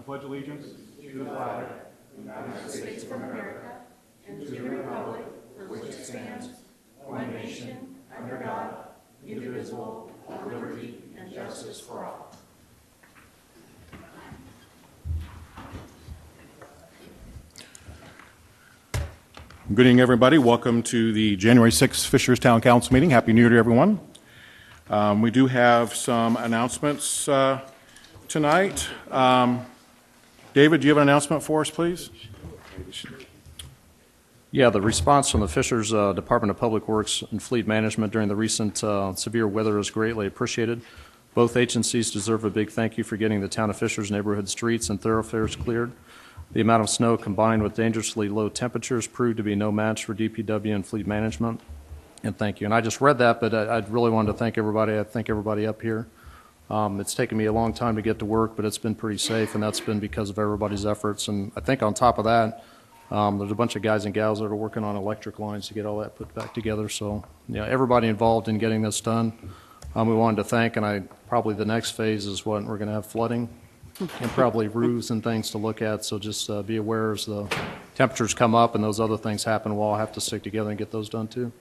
pledge allegiance to the flag of the United States of America and to the republic for which it stands, one nation, under God, indivisible, with liberty and justice for all. Good evening, everybody. Welcome to the January 6th Fishers Town Council meeting. Happy New Year to everyone. We do have some announcements tonight. David, do you have an announcement for us, please? Yeah, the response from the Fishers Department of Public Works and Fleet Management during the recent severe weather is greatly appreciated. Both agencies deserve a big thank you for getting the town of Fishers neighborhood streets and thoroughfares cleared. The amount of snow combined with dangerously low temperatures proved to be no match for DPW and Fleet Management. And thank you. And I just read that, but I really wanted to thank everybody. I thank everybody up here. It's taken me a long time to get to work, but it's been pretty safe, and that's been because of everybody's efforts. And I think on top of that, there's a bunch of guys and gals that are working on electric lines to get all that put back together. So, yeah, everybody involved in getting this done, we wanted to thank. And probably the next phase is what we're going to have flooding and probably roofs and things to look at. So just be aware as the temperatures come up and those other things happen, we'll all have to stick together and get those done too.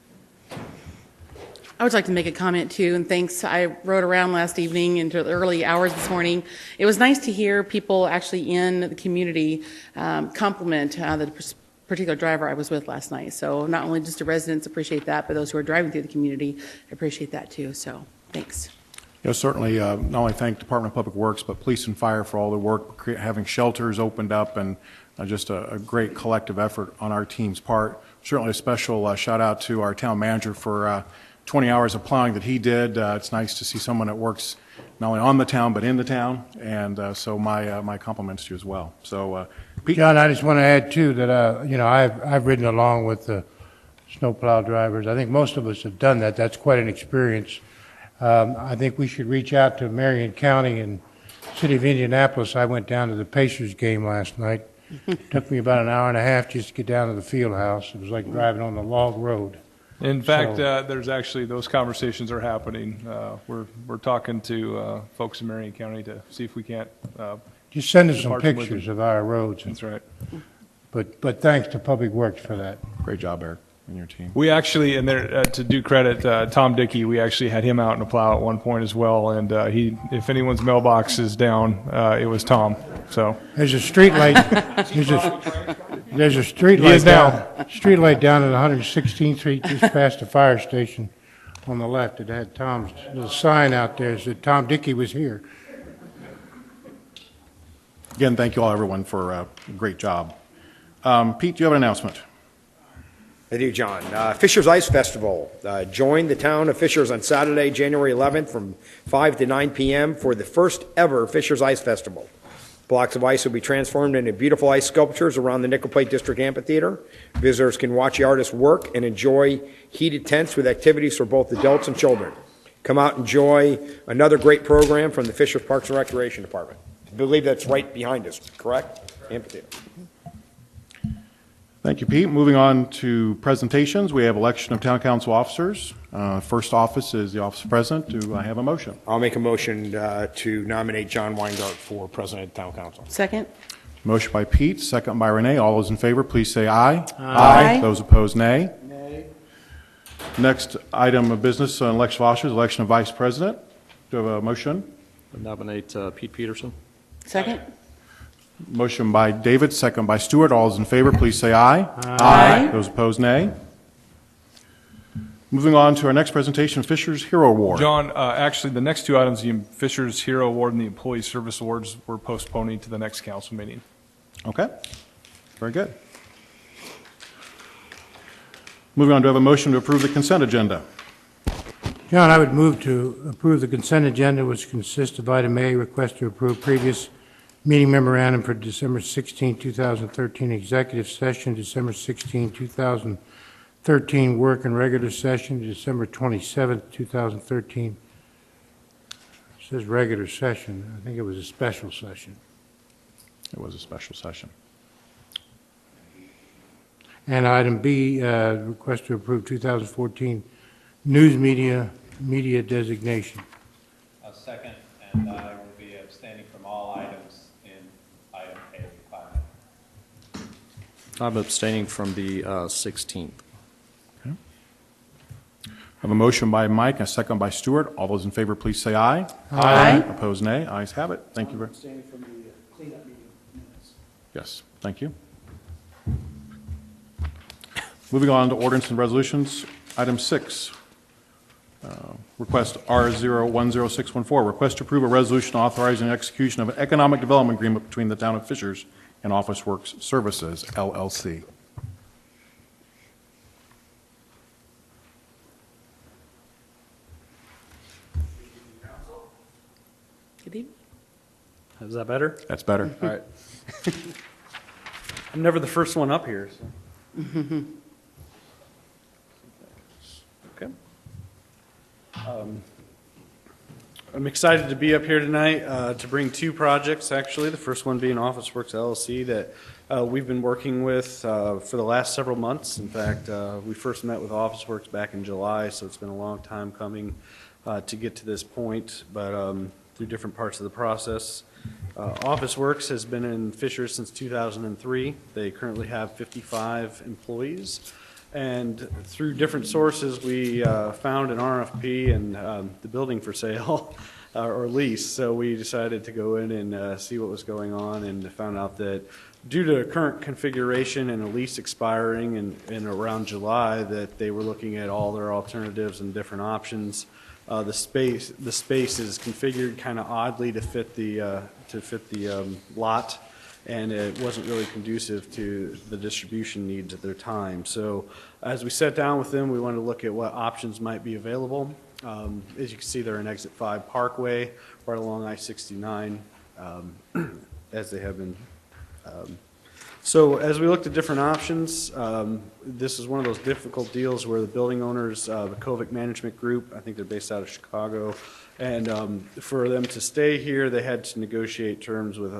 I would like to make a comment too, and thanks. I rode around last evening into the early hours this morning. It was nice to hear people actually in the community compliment the particular driver I was with last night. So not only just the residents appreciate that, but those who are driving through the community appreciate that too. So thanks. Yeah, certainly not only thank Department of Public Works, but police and fire for all the work, having shelters opened up, and just a great collective effort on our team's part. Certainly a special shout out to our town manager for 20 hours of plowing that he did. It's nice to see someone that works not only on the town, but in the town, and so my compliments to you as well. So, Pete? John, I just want to add too that I've ridden along with the snowplow drivers. I think most of us have done that. That's quite an experience. I think we should reach out to Marion County and City of Indianapolis. I went down to the Pacers game last night. It took me about an hour and a half just to get down to the field house. It was like driving on the log road. In fact, there's actually those conversations are happening. We're talking to folks in Marion County to see if we can't. Just send us some pictures of our roads. That's right. But thanks to Public Works for that. Great job, Eric, and your team. We actually, and there to do credit, Tom Dickey, we actually had him out in a plow at one point as well. And if anyone's mailbox is down, it was Tom. So there's a street light. There's a street light down at 116th Street, just past the fire station on the left. It had Tom's little sign out there that said Tom Dickey was here. Again, thank you all, everyone, for a great job. Pete, do you have an announcement? I do, John. Fishers Ice Festival. Join the town of Fishers on Saturday, January 11th from 5 to 9 p.m. for the first ever Fishers Ice Festival. Blocks of ice will be transformed into beautiful ice sculptures around the Nickel Plate District Amphitheater. Visitors can watch the artists work and enjoy heated tents with activities for both adults and children. Come out and enjoy another great program from the Fishers Parks and Recreation Department. I believe that's right behind us, correct? Amphitheater. Thank you, Pete. Moving on to presentations, we have election of town council officers. First office is the office president. Do I have a motion? I'll make a motion to nominate John Weingart for president of town council. Second. Motion by Pete, second by Renee. All those in favor, please say aye. Aye. Those opposed, nay. Nay. Next item of business, election of officers, election of vice president. Do I have a motion? I nominate Pete Peterson. Second. Motion by David, second by Stewart. All those in favor, please say aye. Aye. Those opposed, nay. Moving on to our next presentation, Fishers Hero Award. John, actually, the next two items, the Fishers Hero Award and the Employee Service Awards, we're postponing to the next council meeting. Okay. Very good. Moving on, do I have a motion to approve the consent agenda? John, I would move to approve the consent agenda, which consists of item A, request to approve previous meeting memorandum for December 16, 2013 executive session, December 16, 2013 work and regular session, December 27, 2013. It says regular session. I think it was a special session. It was a special session. And item B, request to approve 2014 news media designation. A second, and I will be abstaining from all items in item I'm abstaining from the 16th. I have a motion by Mike and a second by Stuart. All those in favor, please say aye. Aye. Opposed, nay. Ayes have it. Thank you very. Abstaining from the cleanup meeting minutes. Yes, thank you. Moving on to ordinance and resolutions. Item 6, request R010614, request to approve a resolution authorizing the execution of an economic development agreement between the Town of Fishers and Office Works Services, LLC. Good evening. Is that better? That's better. All right. I'm never the first one up here. So. Okay. I'm excited to be up here tonight to bring two projects, actually. The first one being Office Works LLC that we've been working with for the last several months. In fact, we first met with Office Works back in July, so it's been a long time coming to get to this point, but through different parts of the process. Office Works has been in Fishers since 2003. They currently have 55 employees. And through different sources, we found an RFP and the building for sale or lease. So we decided to go in and see what was going on, and found out that due to current configuration and a lease expiring in around July, that they were looking at all their alternatives and different options. The space is configured kind of oddly to fit the lot, and it wasn't really conducive to the distribution needs at their time. So as we sat down with them, we wanted to look at what options might be available. As you can see, they're in Exit 5 Parkway, right along I-69, as they have been. So as we looked at different options, this is one of those difficult deals where the building owners, the Kovic Management Group, I think they're based out of Chicago, and for them to stay here, they had to negotiate terms with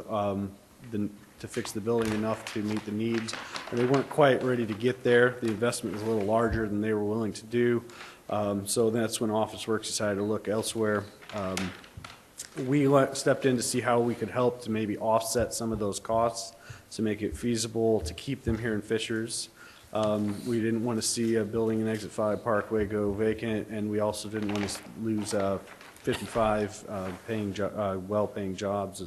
to fix the building enough to meet the needs. And they weren't quite ready to get there. The investment was a little larger than they were willing to do. So that's when Office Works decided to look elsewhere. We stepped in to see how we could help to maybe offset some of those costs to make it feasible to keep them here in Fishers. We didn't want to see a building in Exit 5 Parkway go vacant, and we also didn't want to lose 55 well-paying jobs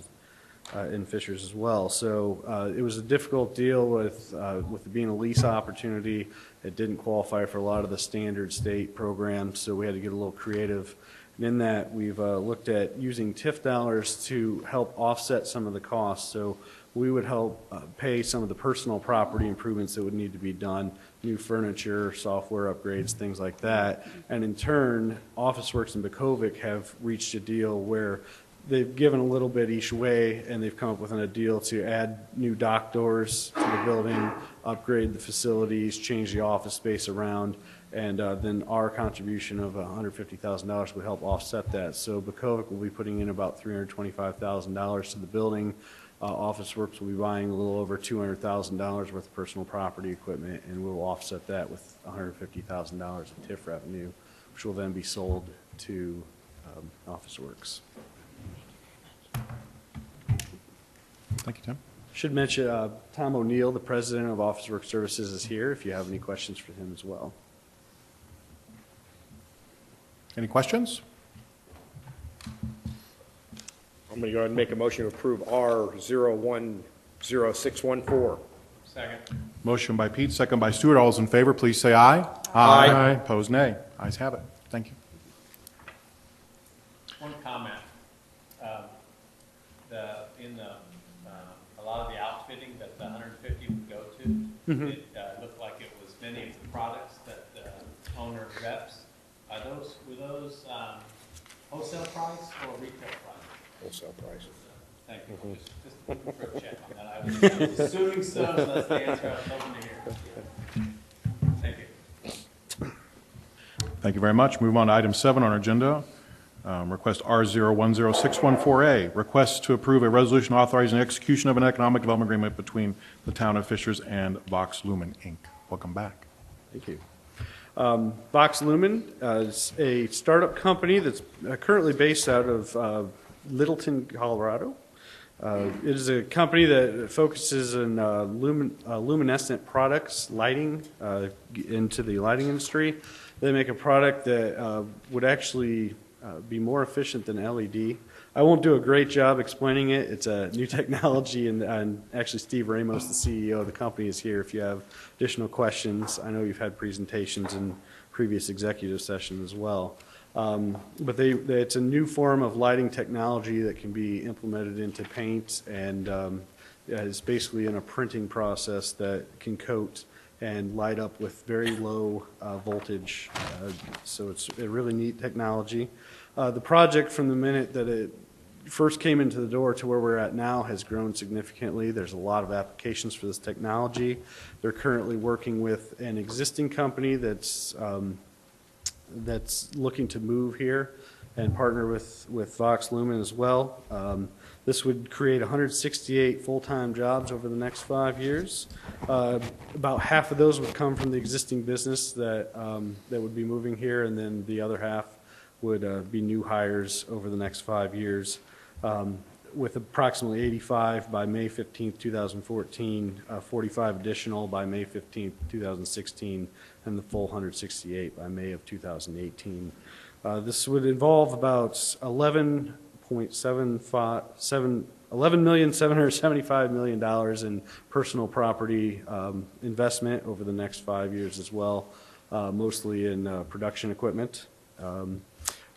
in Fishers as well. So it was a difficult deal with it being a lease opportunity. It didn't qualify for a lot of the standard state programs, so we had to get a little creative. And in that, we've looked at using TIF dollars to help offset some of the costs. So we would help pay some of the personal property improvements that would need to be done, new furniture, software upgrades, things like that. And in turn, Office Works and Bukovic have reached a deal where they've given a little bit each way, and they've come up with a deal to add new dock doors to the building, upgrade the facilities, change the office space around, and then our contribution of $150,000 would help offset that. So Bukovic will be putting in about $325,000 to the building. Office Works will be buying a little over $200,000 worth of personal property equipment, and we'll offset that with $150,000 of TIF revenue, which will then be sold to Office Works. Thank you, Tim. Should mention Tom O'Neill, the president of Office Works Services, is here if you have any questions for him as well. Any questions? I'm going to go ahead and make a motion to approve R010614. Second. Motion by Pete, second by Stuart. All those in favor, please say aye. Aye. Opposed, nay. Ayes have it. Thank you. One comment. A lot of the outfitting that the 150 would go to, it looked like it was many of the products that the owner reps. Were those wholesale price or retail price? Wholesale price. Thank you. Just for a check on that. I was assuming so, so that's the answer I was hoping to hear. Thank you. Thank you very much. Move on to item 7 on our agenda. Request R010614A, request to approve a resolution authorizing the execution of an economic development agreement between the Town of Fishers and Vox Lumen, Inc. Welcome back. Thank you. Vox Lumen is a startup company that's currently based out of Littleton, Colorado. It is a company that focuses on luminescent products, lighting, into the lighting industry. They make a product that would actually be more efficient than LED. I won't do a great job explaining it. It's a new technology, and actually Steve Ramos, the CEO of the company, is here if you have additional questions. I know you've had presentations in previous executive sessions as well. But it's a new form of lighting technology that can be implemented into paint, and it's basically in a printing process that can coat and light up with very low voltage. So it's a really neat technology. The project, from the minute that it first came into the door to where we're at now, has grown significantly. There's a lot of applications for this technology. They're currently working with an existing company that's looking to move here and partner with Vox Lumen as well. This would create 168 full-time jobs over the next 5 years. About half of those would come from the existing business that would be moving here, and then the other half would be new hires over the next 5 years, with approximately 85 by May 15th, 2014, 45 additional by May 15th, 2016, and the full 168 by May of 2018. This would involve about $11,775 million in personal property investment over the next 5 years as well, mostly in production equipment.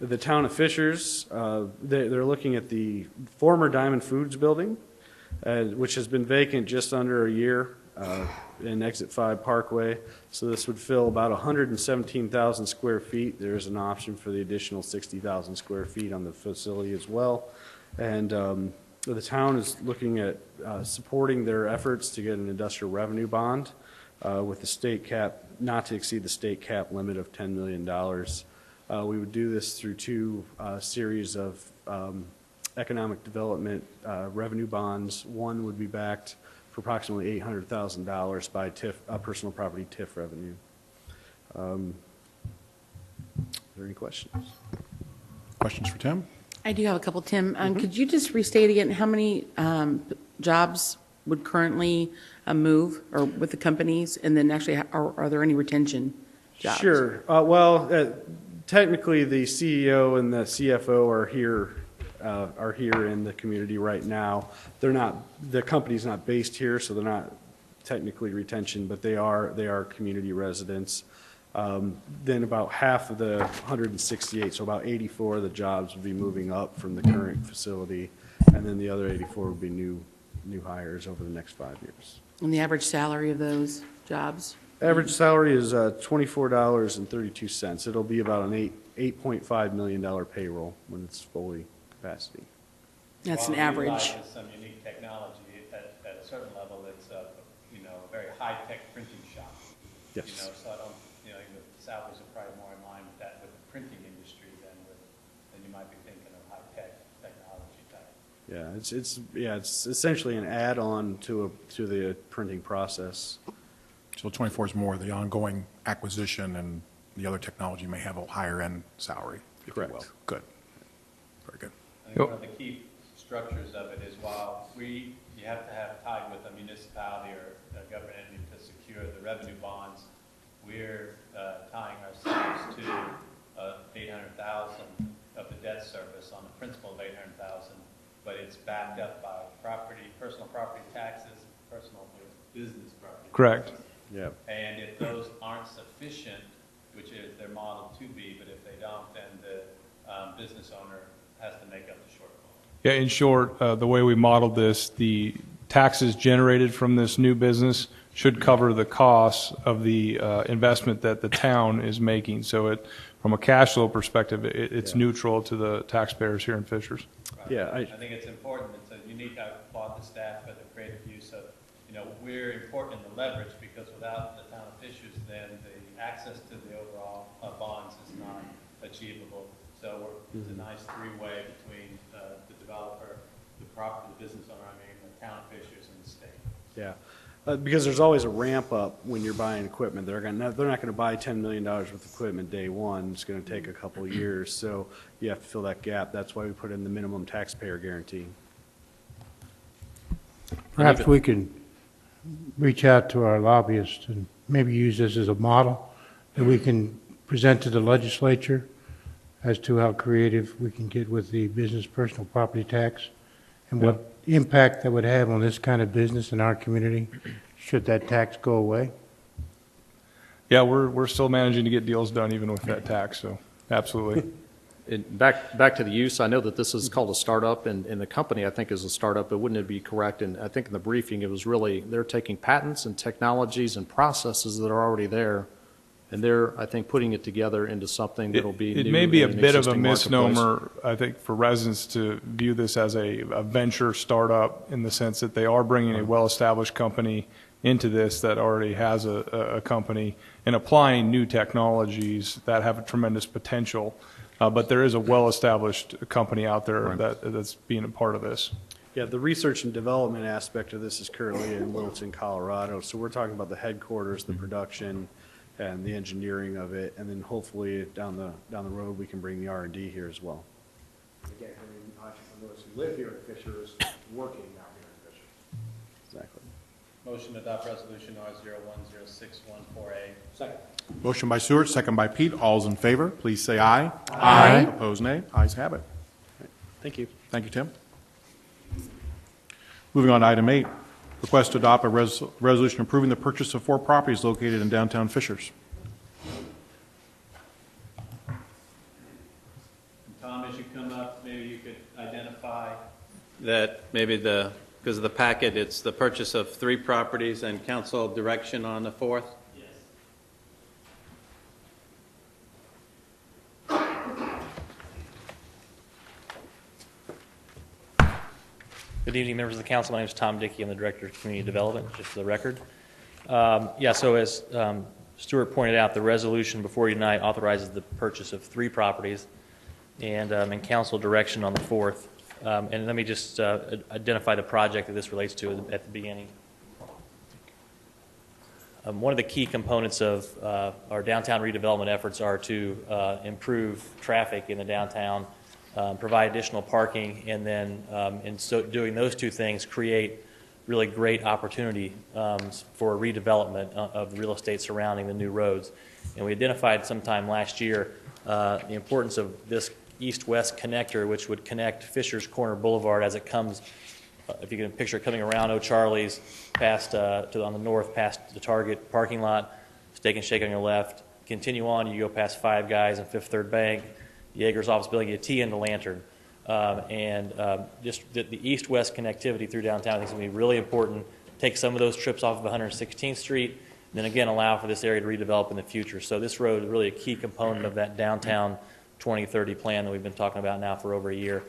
The town of Fishers, they're looking at the former Diamond Foods building, which has been vacant just under a year in Exit 5 Parkway. So this would fill about 117,000 square feet. There's an option for the additional 60,000 square feet on the facility as well. And the town is looking at supporting their efforts to get an industrial revenue bond with the state cap, not to exceed the state cap limit of $10 million. We would do this through two series of economic development revenue bonds. One would be backed for approximately $800,000 by personal property TIF revenue. Are there any questions? Questions for Tim? I do have a couple, Tim. Could you just restate again how many jobs would currently move or with the companies, and then actually are there any retention jobs? Sure. Technically, the CEO and the CFO are here in the community right now. They're not. The company's not based here, so they're not technically retention, but they are community residents. Then about half of the 168, so about 84 of the jobs would be moving up from the current facility, and then the other 84 would be new hires over the next 5 years. And the average salary of those jobs? Average salary is $24.32. It'll be about an $8.5 million payroll when it's fully capacity. That's an While we average. utilize some unique technology at a certain level. It's a very high-tech printing shop. Yes. So I don't, the salaries are probably more in line with that, with the printing industry than you might be thinking of high-tech technology type. Yeah, it's essentially an add-on to the printing process. So 24 is more the ongoing acquisition, and the other technology may have a higher end salary, if you Correct. will. Good. Very good. I think one of the key structures of it is while you have to have tied with a municipality or a government entity to secure the revenue bonds, we're tying ourselves to $800,000 of the debt service on the principal of $800,000, but it's backed up by personal property taxes, personal business property. Correct. taxes. Yeah. And if those aren't sufficient, which is their model to be, but if they don't, then the business owner has to make up the shortfall. Yeah, in short, the way we modeled this, the taxes generated from this new business should cover the costs of the investment that the town is making. So from a cash flow perspective, it's neutral to the taxpayers here in Fishers. Right. Yeah, I think it's important. It's a unique. I applaud the staff for the creative use of. We're important in the leverage because without the town of Fishers, then the access to the overall bonds is not achievable. So it's a nice three-way between the developer, the business owner, the town of Fishers, and the state. Yeah. Because there's always a ramp up when you're buying equipment. They're not going to buy $10 million worth of equipment day one. It's going to take a couple of years. So you have to fill that gap. That's why we put in the minimum taxpayer guarantee. Perhaps we can reach out to our lobbyists and maybe use this as a model that we can present to the legislature as to how creative we can get with the business personal property tax and what impact that would have on this kind of business in our community should that tax go away. Yeah, we're still managing to get deals done even with that tax, so absolutely. Back to the use, I know that this is called a startup, and the company, I think, is a startup, but wouldn't it be correct? And I think in the briefing, it was really, they're taking patents and technologies and processes that are already there, and they're, I think, putting it together into something that'll be new. It may be a in an bit of a existing misnomer, I think, for residents to view this as a venture startup in the sense that they are bringing a well-established company into this that already has a company and applying new technologies that have a tremendous potential. But there is a well-established company out there that's being a part of this. Yeah, the research and development aspect of this is currently in Littleton, Colorado. So we're talking about the headquarters, the production, and the engineering of it, and then hopefully down the road we can bring the R&D here as well. Again, bringing entrepreneurs who live here in Fishers, working out here in Fishers. Exactly. Motion to adopt resolution R010614A. Second. Motion by Stewart, second by Pete. All's in favor, please say aye. Aye. Opposed, nay. Ayes have it. Thank you. Thank you, Tim. Moving on to item 8, request to adopt a resolution approving the purchase of 4 properties located in downtown Fishers. Tom, as you come up, maybe you could identify that maybe because of the packet, it's the purchase of 3 properties and council direction on the 4th? Yes. Good evening, members of the council. My name is Tom Dickey. I'm the Director of Community Development, just for the record. So as Stuart pointed out, the resolution before you tonight authorizes the purchase of 3 properties and council direction on the 4th. And let me just identify the project that this relates to at the beginning. One of the key components of our downtown redevelopment efforts are to improve traffic in the downtown, provide additional parking, and then in so doing those 2 things, create really great opportunity for redevelopment of the real estate surrounding the new roads. And we identified sometime last year the importance of this east-west connector, which would connect Fishers Corner Boulevard as it comes, if you can picture it coming around O'Charlie's, past on the north, past the Target parking lot, Steak and Shake on your left. Continue on, you go past Five Guys and Fifth Third Bank, Yeager's office building, you tee into Lantern. Just the east-west connectivity through downtown I think is going to be really important. Take some of those trips off of 116th Street, and then again allow for this area to redevelop in the future. So this road is really a key component of that downtown 2030 plan that we've been talking about now for over a year.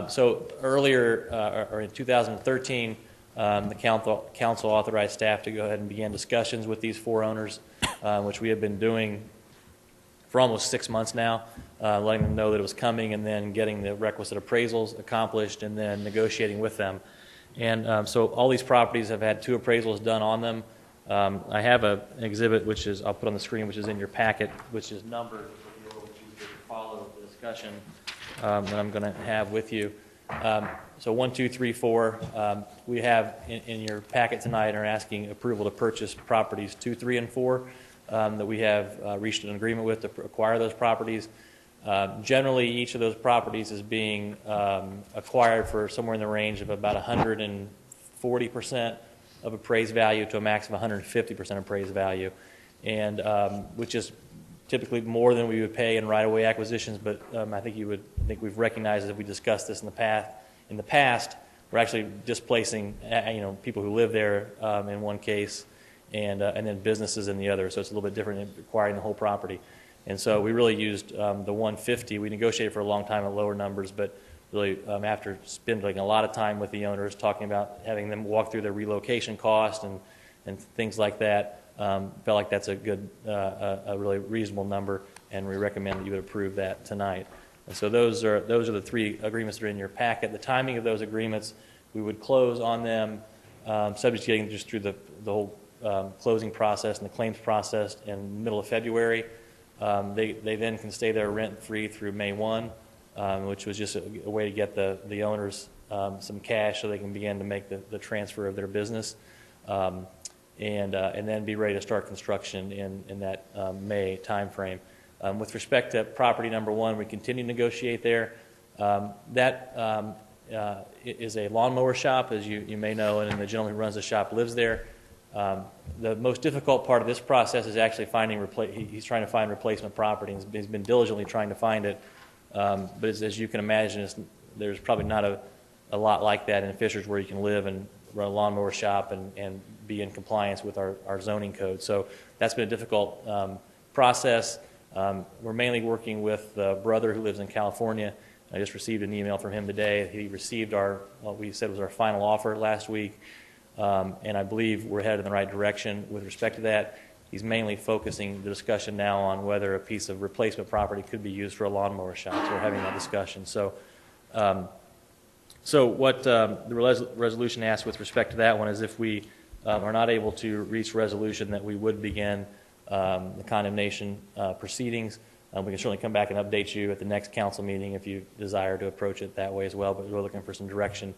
So earlier, or in 2013, the council authorized staff to go ahead and begin discussions with these 4 owners, which we have been doing for almost 6 months now, letting them know that it was coming and then getting the requisite appraisals accomplished and then negotiating with them. And so all these properties have had 2 appraisals done on them. I have an exhibit, which is, I'll put on the screen, which is in your packet, which is numbered, which you can follow the discussion that I'm going to have with you. So 1, 2, 3, 4. We have in your packet tonight are asking approval to purchase properties 2, 3, and 4 that we have reached an agreement with to acquire those properties. Generally, each of those properties is being acquired for somewhere in the range of about 140% of appraised value to a max of 150% appraised value, and which is typically more than we would pay in right-of-way acquisitions. But I think we've recognized that if we discussed this in the past, we're actually displacing people who live there in one case, and then businesses in the other. So it's a little bit different in acquiring the whole property. And so we really used the 150. We negotiated for a long time at lower numbers, but really after spending a lot of time with the owners, talking about having them walk through their relocation cost and things like that, felt like that's a good, a really reasonable number, and we recommend that you would approve that tonight. And so those are the 3 agreements that are in your packet. The timing of those agreements, we would close on them, subject to getting just through the whole closing process and the claims process in the middle of February. They then can stay there rent-free through May 1. which was just a way to get the owners some cash so they can begin to make the transfer of their business, and then be ready to start construction in that May timeframe. With respect to property number 1, we continue to negotiate there. That is a lawnmower shop, as you may know, and the gentleman who runs the shop lives there. The most difficult part of this process is actually he's trying to find replacement property, and he's been diligently trying to find it. But as you can imagine, there's probably not a lot like that in Fishers where you can live and run a lawnmower shop and be in compliance with our zoning code. So that's been a difficult process. We're mainly working with a brother who lives in California. I just received an email from him today. He received what we said was our final offer last week, and I believe we're headed in the right direction with respect to that. He's mainly focusing the discussion now on whether a piece of replacement property could be used for a lawnmower shop. So we're having that discussion. So what the resolution asks with respect to that one is if we are not able to reach resolution, that we would begin the condemnation proceedings. We can certainly come back and update you at the next council meeting if you desire to approach it that way as well, but we're looking for some direction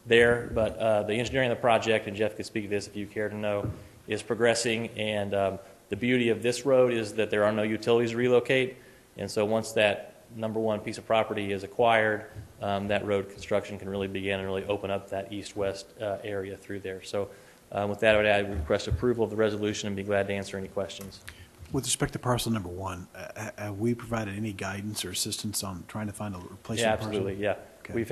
there. But the engineering of the project, and Jeff could speak to this if you care to know, is progressing, and the beauty of this road is that there are no utilities to relocate, and so once that number 1 piece of property is acquired, that road construction can really begin and really open up that east-west area through there. So with that, I would request approval of the resolution and be glad to answer any questions. With respect to parcel number 1, have we provided any guidance or assistance on trying to find a replacement parcel? Absolutely, yeah. Okay. We've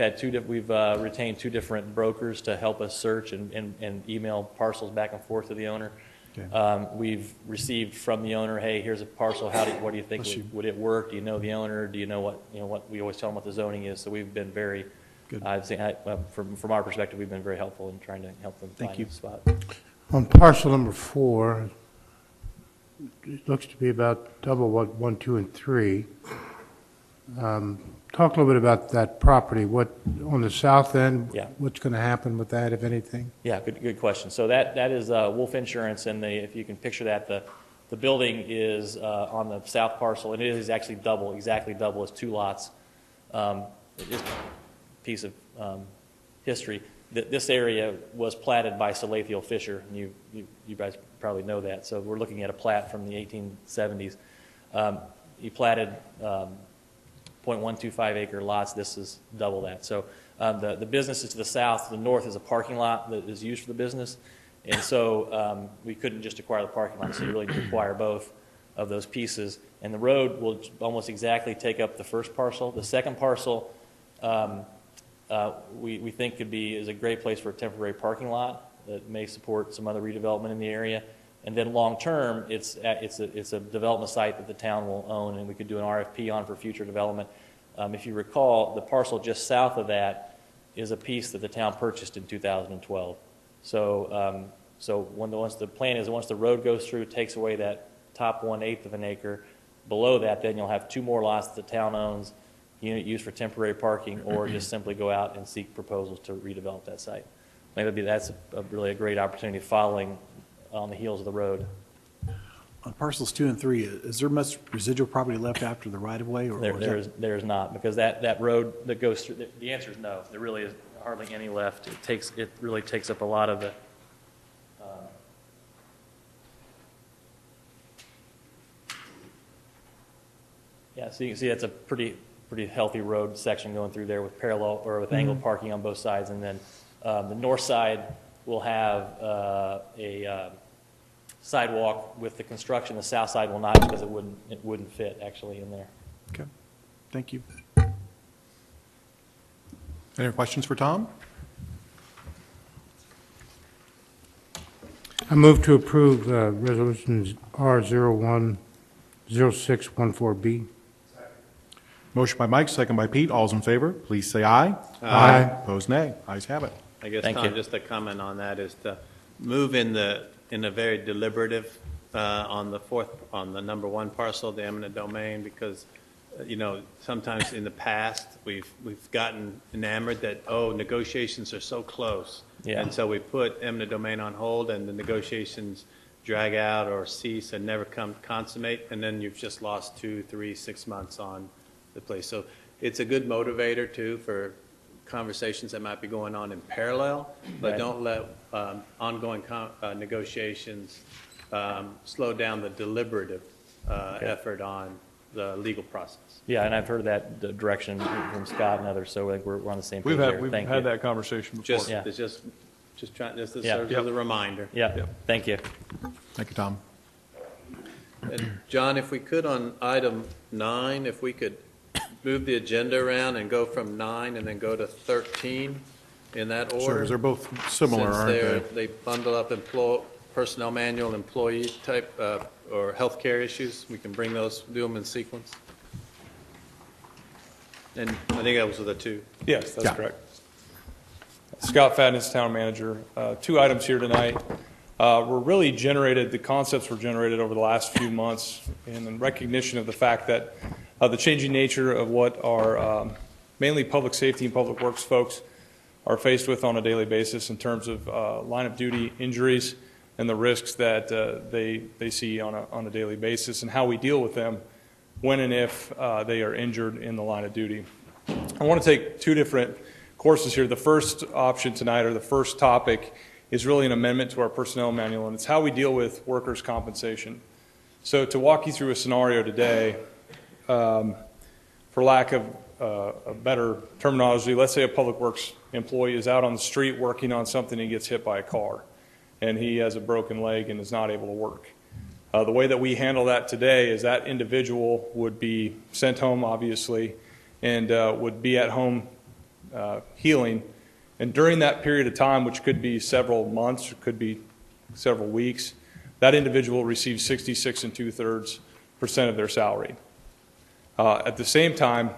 retained 2 different brokers to help us search and email parcels back and forth to the owner. Okay. We've received from the owner, hey, here's a parcel. What do you think? Would it work? Do you know the owner? Do you know what we always tell them what the zoning is? So we've been very good. I'd say from our perspective, we've been very helpful in trying to help them find a spot. On parcel number 4, it looks to be about double what 1, 2, and 3. Talk a little bit about that property. What on the south end? Yeah. What's going to happen with that, if anything? Yeah, good question. So that is Wolf Insurance, and if you can picture that, the building is on the south parcel, and it is actually exactly double. It's 2 lots. Just a piece of history. This area was platted by Salathiel Fisher, and you guys probably know that. So we're looking at a plat from the 1870s. He platted 0.125 acre lots. This is double that. So the business is to the south. The north is a parking lot that is used for the business. And so we couldn't just acquire the parking lot, so you really need to acquire both of those pieces. And the road will almost exactly take up the first parcel. The second parcel we think is a great place for a temporary parking lot that may support some other redevelopment in the area. And then long term, it's a development site that the town will own, and we could do an RFP on for future development. If you recall, the parcel just south of that is a piece that the town purchased in 2012. So once the plan is, once the road goes through, takes away that top 1/8 of an acre. Below that, then you'll have 2 more lots that the town owns, unit used for temporary parking, or just simply go out and seek proposals to redevelop that site. Maybe that's really a great opportunity following on the heels of the road. On parcels 2 and 3, is there much residual property left after the right-of-way? There is not, because that road that goes through, the answer is no. There really is hardly any left. It really takes up a lot of the yeah, so you can see that's a pretty healthy road section going through there with parallel or with angled parking on both sides, and then the north side will have a sidewalk with the construction. The south side will not, because it wouldn't fit actually in there. Okay, thank you. Any questions for Tom? I move to approve resolutions R010614B. Motion by Mike, second by Pete. All's in favor, please say aye. Aye. Opposed, nay. Ayes have it. I guess, Thank Tom, you. just a comment on that is to move in a very deliberative on the number 1 parcel, the eminent domain, because sometimes in the past we've gotten enamored that negotiations are so close, and so we put eminent domain on hold, and the negotiations drag out or cease and never consummate, and then you've just lost 2, 3, 6 months on the place. So it's a good motivator too for conversations that might be going on in parallel, but Right. don't let ongoing negotiations slow down the deliberative effort on the legal process. Yeah, and I've heard that direction from Scott and others, so I think we're on the same page there. We've Thank had you. that conversation before. Just, Yeah. it's just trying, just to Yeah. serve as a reminder. Yeah, Yep. thank you. Thank you, Tom. And John, if we could on item 9, if we could move the agenda around and go from 9 and then go to 13 in that order. Sure, 'cause they're both similar, Since aren't they? they bundle up personnel manual, employee type, or healthcare issues, we can bring those, do them in sequence. And I think those are the two. Yes, that's Yeah. correct. Scott Fadness, Town Manager. 2 items here tonight. The concepts were generated over the last few months in recognition of the fact that the changing nature of what our mainly public safety and public works folks are faced with on a daily basis in terms of line of duty injuries and the risks that they see on a daily basis and how we deal with them when and if they are injured in the line of duty. I want to take 2 different courses here. The first option tonight, or the first topic, is really an amendment to our personnel manual, and it's how we deal with workers' compensation. So to walk you through a scenario today, for lack of a better terminology, let's say a public works employee is out on the street working on something and gets hit by a car, and he has a broken leg and is not able to work. The way that we handle that today is that individual would be sent home, obviously, and would be at home healing. And during that period of time, which could be several months, or could be several weeks, that individual receives 66 2/3% of their salary. At the same time,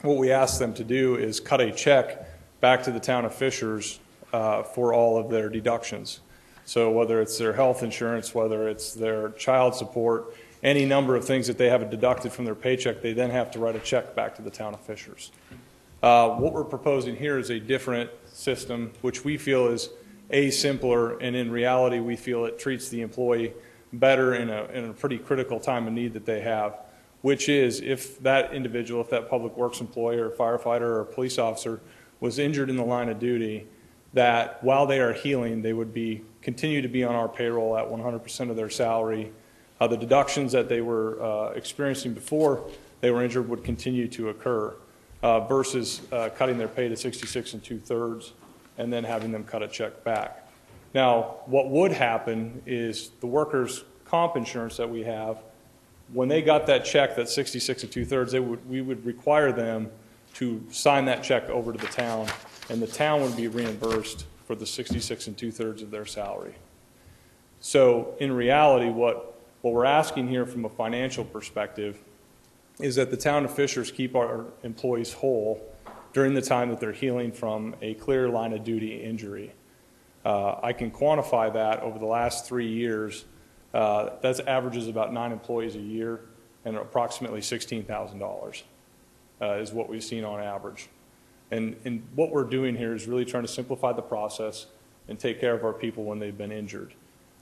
what we ask them to do is cut a check back to the town of Fishers for all of their deductions. So whether it's their health insurance, whether it's their child support, any number of things that they have deducted from their paycheck, they then have to write a check back to the town of Fishers. What we're proposing here is a different system, which we feel is simpler, and in reality, we feel it treats the employee better in a pretty critical time of need that they have, which is if that individual, if that public works employee or firefighter or police officer was injured in the line of duty, that while they are healing, they would continue to be on our payroll at 100% of their salary. The deductions that they were experiencing before they were injured would continue to occur. Versus cutting their pay to 66 2/3 and then having them cut a check back. Now, what would happen is the workers' comp insurance that we have, when they got that check, that 66 2/3, we would require them to sign that check over to the town, and the town would be reimbursed for the 66 2/3 of their salary. So in reality, what we're asking here from a financial perspective is that the town of Fishers keep our employees whole during the time that they're healing from a clear line of duty injury. I can quantify that over the last 3 years. That averages about 9 employees a year and approximately $16,000 is what we've seen on average. And what we're doing here is really trying to simplify the process and take care of our people when they've been injured.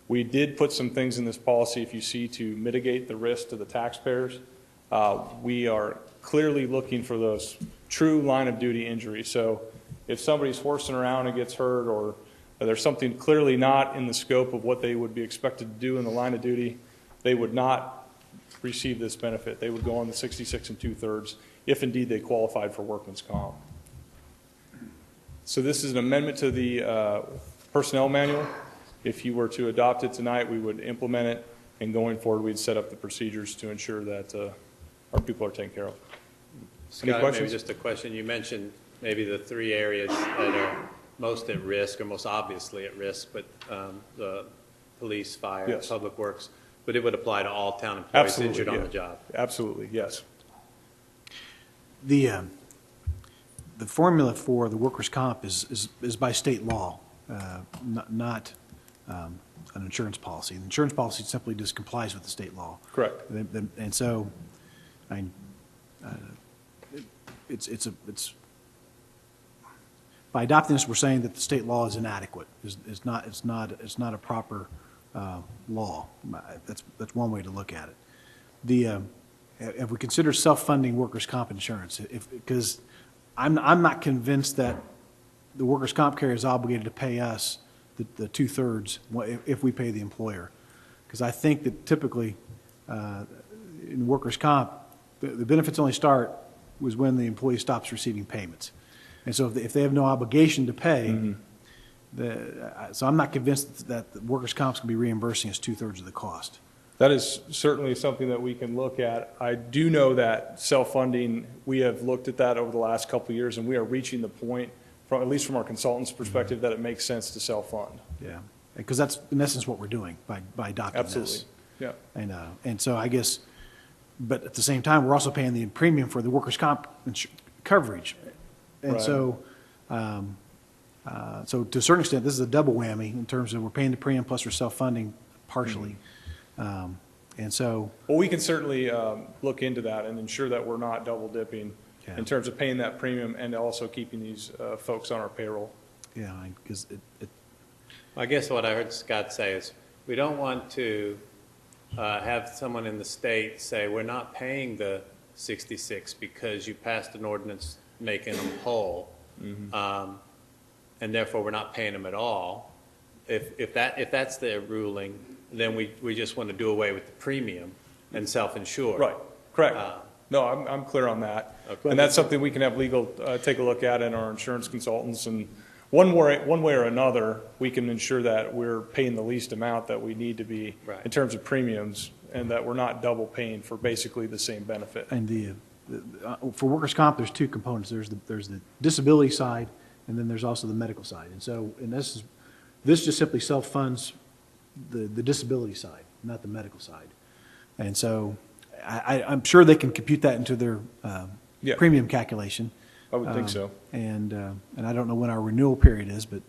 We did put some things in this policy, if you see, to mitigate the risk to the taxpayers. We are clearly looking for those true line of duty injuries. So if somebody's horsing around and gets hurt, or there's something clearly not in the scope of what they would be expected to do in the line of duty, they would not receive this benefit. They would go on the 66 2/3 if indeed they qualified for workman's comp. So this is an amendment to the personnel manual. If you were to adopt it tonight, we would implement it, and going forward, we'd set up the procedures to ensure that our people are taken care of. Any Scott, questions? maybe just a question. You mentioned maybe the 3 areas that are most at risk, or most obviously at risk, but the police, fire, Yes. public works. But it would apply to all town employees Absolutely, injured on yeah. the job. Absolutely, yes. The formula for the workers' comp is by state law, not an insurance policy. The insurance policy simply just complies with the state law. Correct. And so, I mean, it's by adopting this, we're saying that the state law is inadequate. It's not a proper law. That's one way to look at it. have we considered self-funding workers' comp insurance? Because I'm not convinced that the workers' comp carrier is obligated to pay us the two-thirds if we pay the employer. Because I think that typically in workers' comp, the benefits only start was when the employee stops receiving payments. And so if they have no obligation to pay, so I'm not convinced that the workers' comps can be reimbursing us two-thirds of the cost. That is certainly something that we can look at. I do know that self-funding, we have looked at that over the last couple of years, and we are reaching the point, at least from our consultant's perspective, that it makes sense to self-fund. Yeah, because that's in essence what we're doing by adopting Absolutely. this. Yeah. And so I guess, but at the same time, we're also paying the premium for the workers' comp coverage. And Right. so, so to a certain extent, this is a double whammy in terms of we're paying the premium plus we're self-funding partially. And so, Well, we can certainly look into that and ensure that we're not double dipping Yeah. in terms of paying that premium and also keeping these folks on our payroll. yeah, because I guess what I heard Scott say is, we don't want to have someone in the state say, we're not paying the 66 because you passed an ordinance making them whole, and therefore we're not paying them at all. If that's their ruling, then we just want to do away with the premium and self-insure. Right, correct. No, I'm clear on that. Okay. And that's something we can have legal take a look at, and our insurance consultants, and one way or another, we can ensure that we're paying the least amount that we need to be Right. in terms of premiums, and that we're not double paying for basically the same benefit. and for workers' comp, there's two components. There's the disability side, and then there's also the medical side. And so, this just simply self-funds the disability side, not the medical side. And so, I'm sure they can compute that into their Yeah. premium calculation. I would think so. And I don't know when our renewal period is, but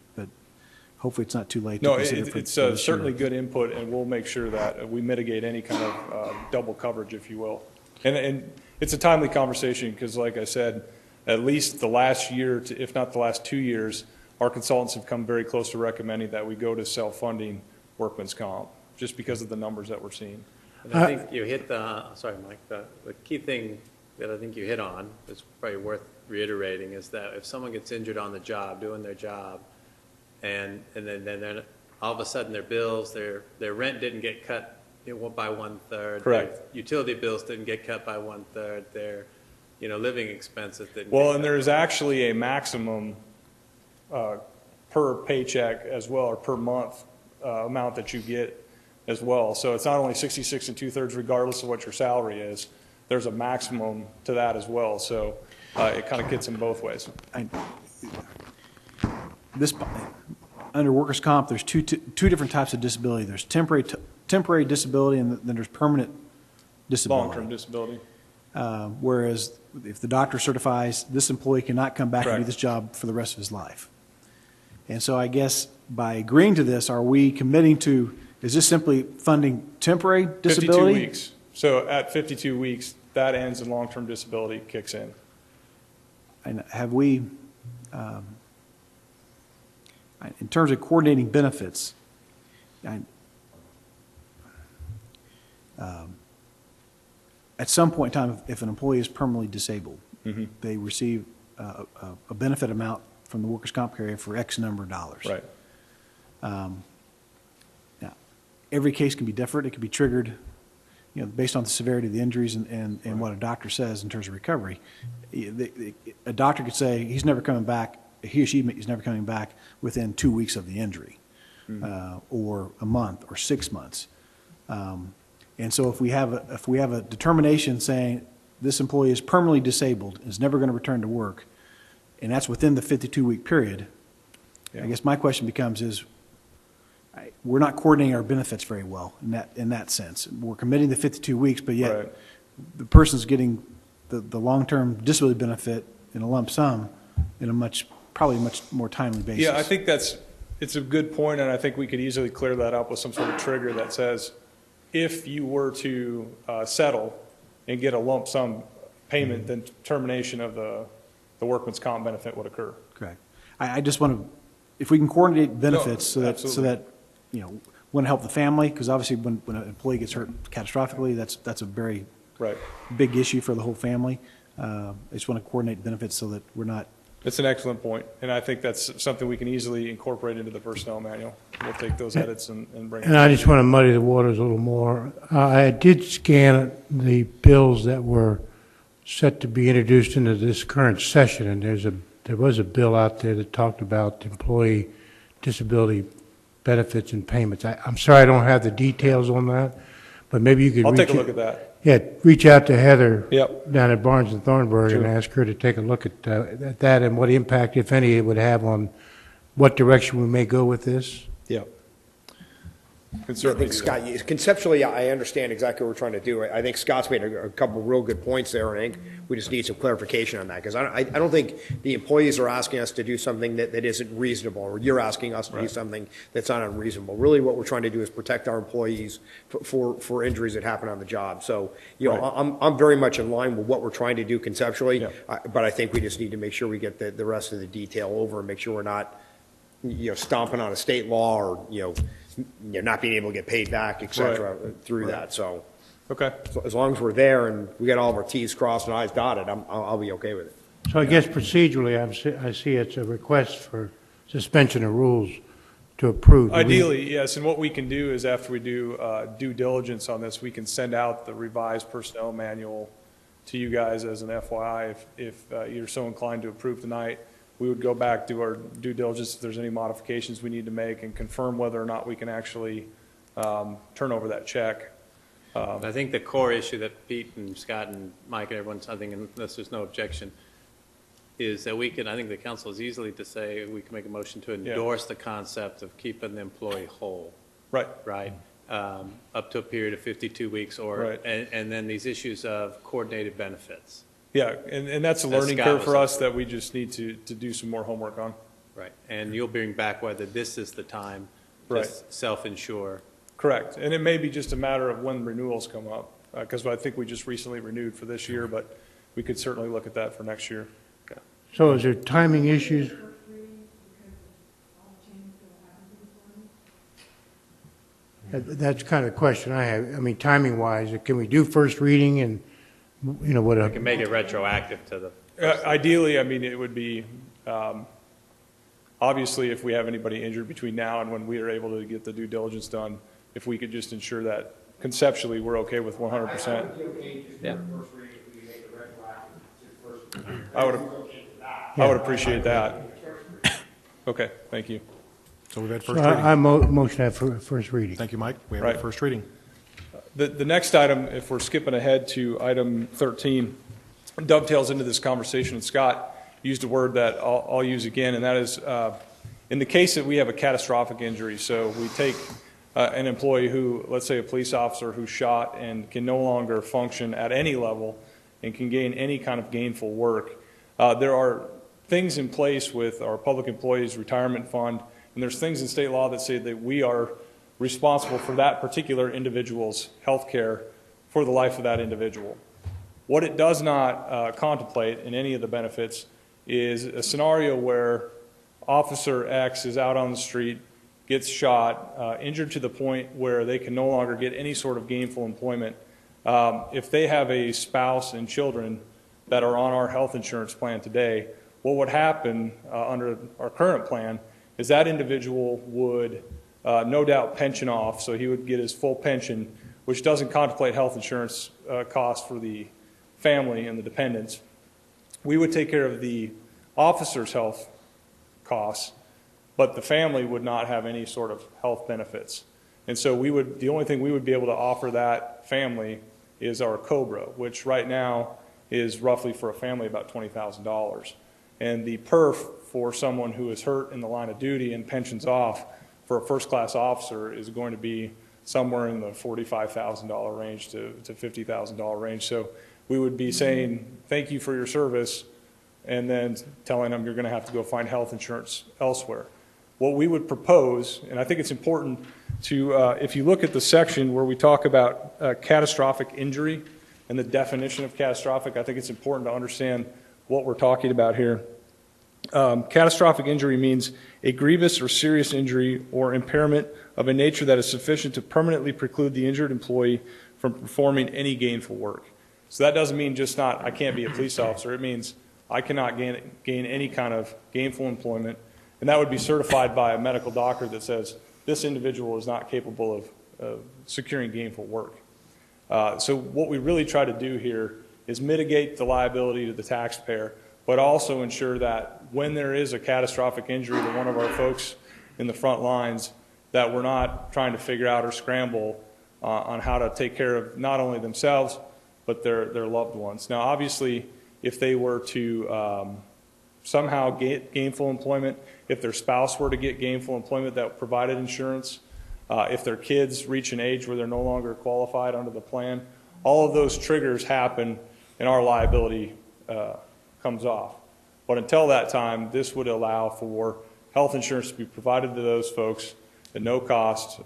hopefully it's not too late to No, consider it's for this year. certainly good input, and we'll make sure that we mitigate any kind of double coverage, if you will. And it's a timely conversation, because like I said, at least the last year, if not the last 2 years, our consultants have come very close to recommending that we go to self-funding workman's comp, just because of the numbers that we're seeing. And I think you hit sorry, Mike, the key thing that I think you hit on, that's probably worth reiterating, is that if someone gets injured on the job, doing their job, and then they're, all of a sudden their bills, their rent didn't get cut by 1/3. Correct. Their utility bills didn't get cut by 1/3. Their, living expenses didn't Well, get and cut. there's actually a maximum per paycheck as well, or per month amount that you get as well. So it's not only 66 2/3 regardless of what your salary is. There's a maximum to that as well. So it kind of gets in both ways. Under workers' comp, there's two different types of disability. There's temporary disability, and then there's permanent disability. Long-term disability. Whereas if the doctor certifies this employee cannot come back and do Correct. this job for the rest of his life. And so I guess by agreeing to this, are we committing to, is this simply funding temporary 52 disability? weeks. So at 52 weeks, that ends and long-term disability kicks in. And have we, in terms of coordinating benefits, at some point in time, if an employee is permanently disabled, they receive a benefit amount from the workers' comp carrier for X number of dollars. Right. Now, every case can be different. It can be triggered, based on the severity of the injuries and what a doctor says in terms of recovery. A doctor could say he or she is never coming back within 2 weeks of the injury, or a month, or 6 months. And so if we have a determination saying this employee is permanently disabled, is never going to return to work, and that's within the 52-week period, Yeah. I guess my question becomes we're not coordinating our benefits very well in that sense. We're committing the 52 weeks, but yet Right. the person's getting the long-term disability benefit in a lump sum in probably much more timely basis. Yeah, I think it's a good point, and I think we could easily clear that up with some sort of trigger that says, if you were to settle and get a lump sum payment, then termination of the workman's comp benefit would occur. Correct. I just want to, if we can coordinate benefits No, so absolutely. that want to help the family, because obviously when an employee gets hurt catastrophically, that's a very Right. big issue for the whole family. I just want to coordinate benefits so that we're not. That's an excellent point, and I think that's something we can easily incorporate into the personnel manual. We'll take those edits and bring And it. I just want to muddy the waters a little more. I did scan the bills that were set to be introduced into this current session, and there was a bill out there that talked about employee disability benefits and payments. I'm sorry I don't have the details on that, but maybe you could I'll take a look at that. Yeah, reach out to Heather Yep. down at Barnes and Thornburg and Sure. ask her to take a look at that and what impact, if any, it would have on what direction we may go with this. Yeah. Can I certainly think do that. Scott, conceptually, I understand exactly what we're trying to do. I think Scott's made a couple real good points there, and I think we just need some clarification on that, because I don't think the employees are asking us to do something that isn't reasonable, or you're asking us to do something that's not unreasonable. Really, what we're trying to do is protect our employees for injuries that happen on the job. So, you know, I'm very much in line with what we're trying to do conceptually, but I think we just need to make sure we get the rest of the detail over and make sure we're not, you know, stomping on a state law or, you know, not being able to get paid back, et cetera, through that. So, Okay. as long as we're there and we got all of our T's crossed and I's dotted, I'll be okay with it. So I guess procedurally, I see it's a request for suspension of rules to approve. Ideally, yes, and what we can do is after we do due diligence on this, we can send out the revised personnel manual to you guys as an FYI. If you're so inclined to approve tonight, we would go back, do our due diligence if there's any modifications we need to make, and confirm whether or not we can actually turn over that check. I think the core issue that Pete and Scott and Mike and everyone's, I think, unless there's no objection, is that we can, I think the council is easily to say, we can make a motion to endorse the concept of keeping the employee whole. Right. Right. Up to a period of 52 weeks, or Right. and then these issues of coordinated benefits. Yeah, and that's a As learning Scott curve was for saying. us that we just need to do some more homework on. Right. And you'll bring back whether this is the time to Right. self-insure. Correct, and it may be just a matter of when renewals come up, because I think we just recently renewed for this year, but we could certainly look at that for next year. So is there timing issues? That's kind of the question I have. I mean, timing wise, can we do first reading and, you know, what? We can make it retroactive to the. Ideally, I mean, it would be, obviously, if we have anybody injured between now and when we are able to get the due diligence done, if we could just ensure that conceptually we're okay with 100%. Yeah. I would appreciate that. Okay, thank you. So we've had So first reading. I motion to have first reading. Thank you, Mike. We have Right. a first reading. The next item, if we're skipping ahead to item 13, dovetails into this conversation, and Scott used a word that I'll use again, and that is, in the case that we have a catastrophic injury, so we take an employee who, let's say a police officer who's shot and can no longer function at any level and can gain any kind of gainful work, there are things in place with our public employees retirement fund, and there's things in state law that say that we are responsible for that particular individual's health care for the life of that individual. What it does not contemplate in any of the benefits is a scenario where Officer X is out on the street, gets shot, injured to the point where they can no longer get any sort of gainful employment. If they have a spouse and children that are on our health insurance plan today, what would happen under our current plan is that individual would no doubt pension off, so he would get his full pension, which doesn't contemplate health insurance costs for the family and the dependents. We would take care of the officer's health costs, but the family would not have any sort of health benefits. And so the only thing we would be able to offer that family is our COBRA, which right now is roughly for a family about $20,000. And the PERF for someone who is hurt in the line of duty and pensions off for a first-class officer is going to be somewhere in the $45,000 range to $50,000 range. So we would be saying, thank you for your service, and then telling them you're going to have to go find health insurance elsewhere. What we would propose, and I think it's important to, if you look at the section where we talk about catastrophic injury and the definition of catastrophic, I think it's important to understand what we're talking about here. Catastrophic injury means a grievous or serious injury or impairment of a nature that is sufficient to permanently preclude the injured employee from performing any gainful work. So that doesn't mean just not, I can't be a police officer. It means I cannot gain any kind of gainful employment, and that would be certified by a medical doctor that says this individual is not capable of securing gainful work. So what we really try to do here is mitigate the liability to the taxpayer, but also ensure that when there is a catastrophic injury to one of our folks in the front lines, that we're not trying to figure out or scramble on how to take care of not only themselves, but their loved ones. Now, obviously, if they were to somehow get gainful employment, if their spouse were to get gainful employment that provided insurance, if their kids reach an age where they're no longer qualified under the plan, all of those triggers happen and our liability comes off. But until that time, this would allow for health insurance to be provided to those folks at no cost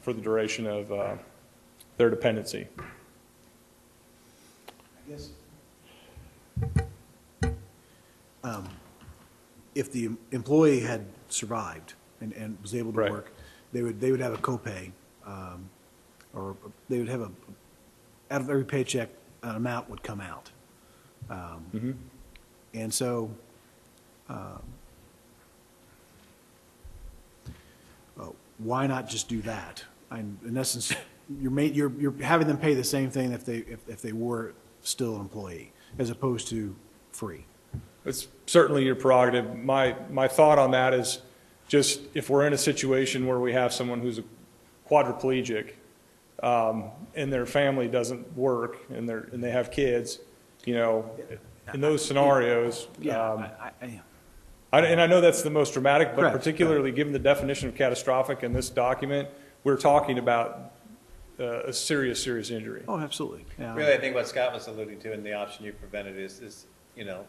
for the duration of their dependency. I guess if the employee had survived and was able to Right. work, they would have a copay, or they would have out of every paycheck, an amount would come out. And so, why not just do that? In essence, you're having them pay the same thing if they were still an employee, as opposed to free. It's certainly your prerogative. My thought on that is just if we're in a situation where we have someone who's a quadriplegic and their family doesn't work and they have kids, you know, in those scenarios. And I know that's the most dramatic, but Correct. particularly given the definition of catastrophic in this document, we're talking about a serious injury. Oh, absolutely. Yeah. Really, I think what Scott was alluding to in the option you prevented is you know,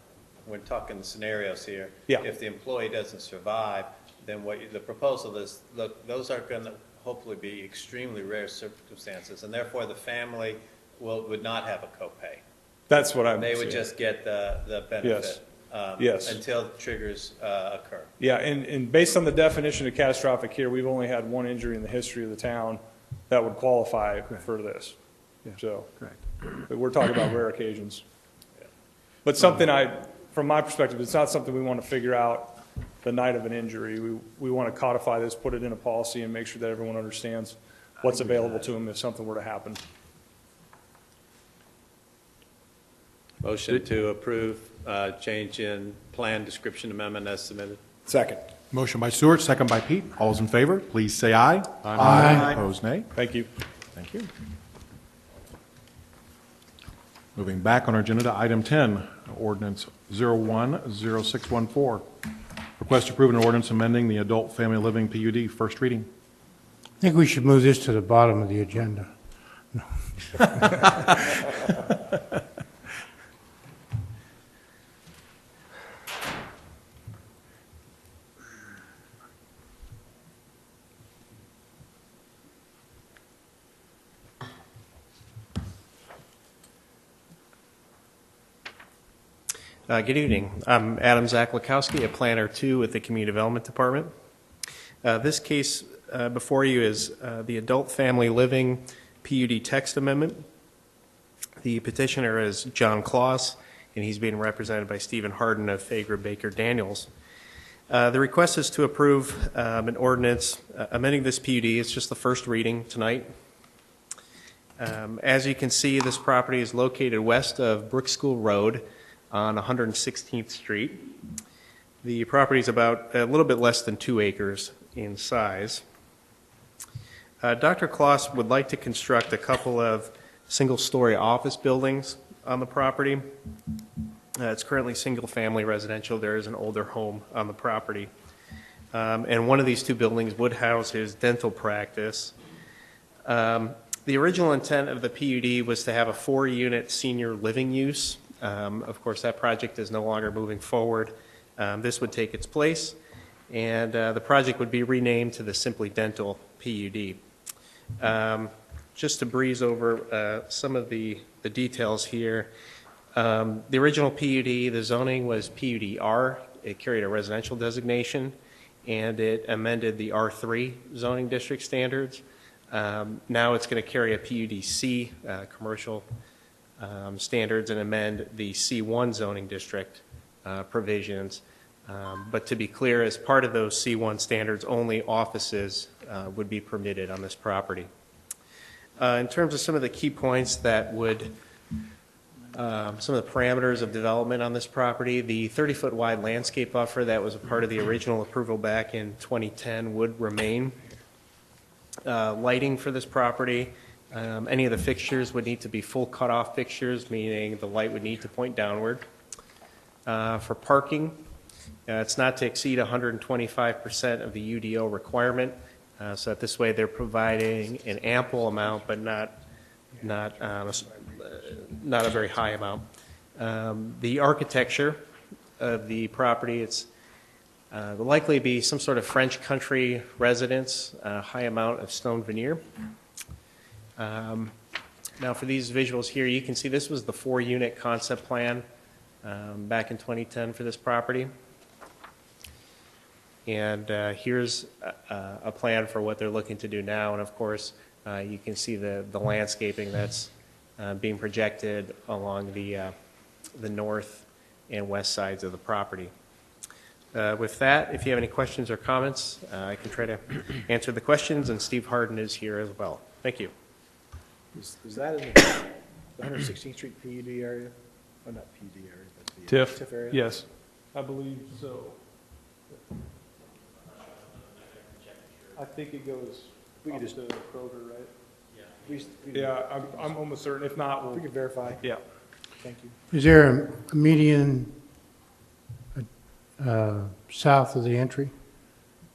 we're talking scenarios here. Yeah. If the employee doesn't survive, then the proposal is, look, those are going to hopefully be extremely rare circumstances, and therefore the family would not have a copay. That's what I'm They would saying. just get the benefit. Yes. Until triggers occur. Yeah, and based on the definition of catastrophic here, we've only had one injury in the history of the town that would qualify for this. Yeah. So Correct. we're talking about rare occasions. But something from my perspective, it's not something we want to figure out the night of an injury. We want to codify this, put it in a policy, and make sure that everyone understands what's available to them if something were to happen. Motion to approve change in plan description amendment as submitted. Second. Motion by Stewart, second by Pete. All those in favor, please say aye. Aye. Opposed, nay. Thank you. Thank you. Moving back on our agenda to item 10, ordinance 010614. Request to approve an ordinance amending the adult family living PUD, first reading. I think we should move this to the bottom of the agenda. Good evening. I'm Adam Zaklakowski, a planner 2 with the Community Development Department. This case before you is the Adult Family Living PUD text amendment. The petitioner is John Kloss, and he's being represented by Stephen Harden of Fager Baker Daniels. The request is to approve an ordinance amending this PUD. It's just the first reading tonight. As you can see, this property is located west of Brook School Road on 116th Street. The property is about a little bit less than 2 acres in size. Dr. Kloss would like to construct a couple of single-story office buildings on the property. It's currently single-family residential. There is an older home on the property. And one of these 2 buildings would house his dental practice. The original intent of the PUD was to have a 4-unit senior living use. Of course, that project is no longer moving forward. This would take its place, and the project would be renamed to the Simply Dental PUD. Just to breeze over some of the details here, the original PUD, the zoning was PUD-R. It carried a residential designation, and it amended the R3 zoning district standards. Now it's going to carry a PUD-C, commercial standards and amend the C1 zoning district provisions. But to be clear, as part of those C1 standards, only offices would be permitted on this property. In terms of some of the key points that would, some of the parameters of development on this property, the 30-foot wide landscape buffer that was a part of the original approval back in 2010 would remain. Lighting for this property, any of the fixtures would need to be full cutoff fixtures, meaning the light would need to point downward. For parking, it's not to exceed 125% of the UDO requirement, so that this way they're providing an ample amount, but not a very high amount. The architecture of the property, it's will likely be some sort of French country residence, a high amount of stone veneer. Now for these visuals here, you can see this was the 4-unit concept plan back in 2010 for this property. And here's a plan for what they're looking to do now. And of course, you can see the landscaping that's being projected along the north and west sides of the property. With that, if you have any questions or comments, I can try to answer the questions, and Steve Harden is here as well. Thank you. Is that in the 116th Street PUD area? Oh, not PUD area, but the TIF? TIF area? Yes, I believe so. I think it goes We can up just- to Kroger, right? Yeah. I'm almost certain. If not, We we'll, can verify. yeah. Thank you. Is there a median south of the entry?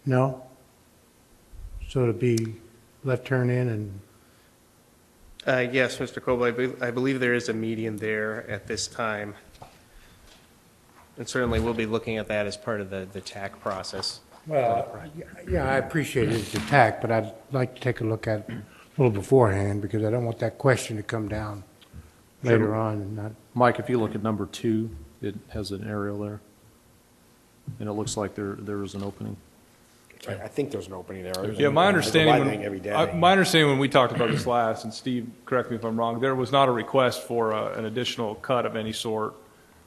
No? So it'd be left turn in and, Yes, Mr. Coble, I believe there is a median there at this time. And certainly we'll be looking at that as part of the TAC process. well, yeah, I appreciate it, it's a tack, but I'd like to take a look at it a little beforehand, because I don't want that question to come down later on and not. Mike, if you look at number 2, it has an aerial there. And it looks like there is an opening. I think there's an opening there. Yeah, my understanding, Every day. my understanding when we talked about this last, and Steve, correct me if I'm wrong, there was not a request for an additional cut of any sort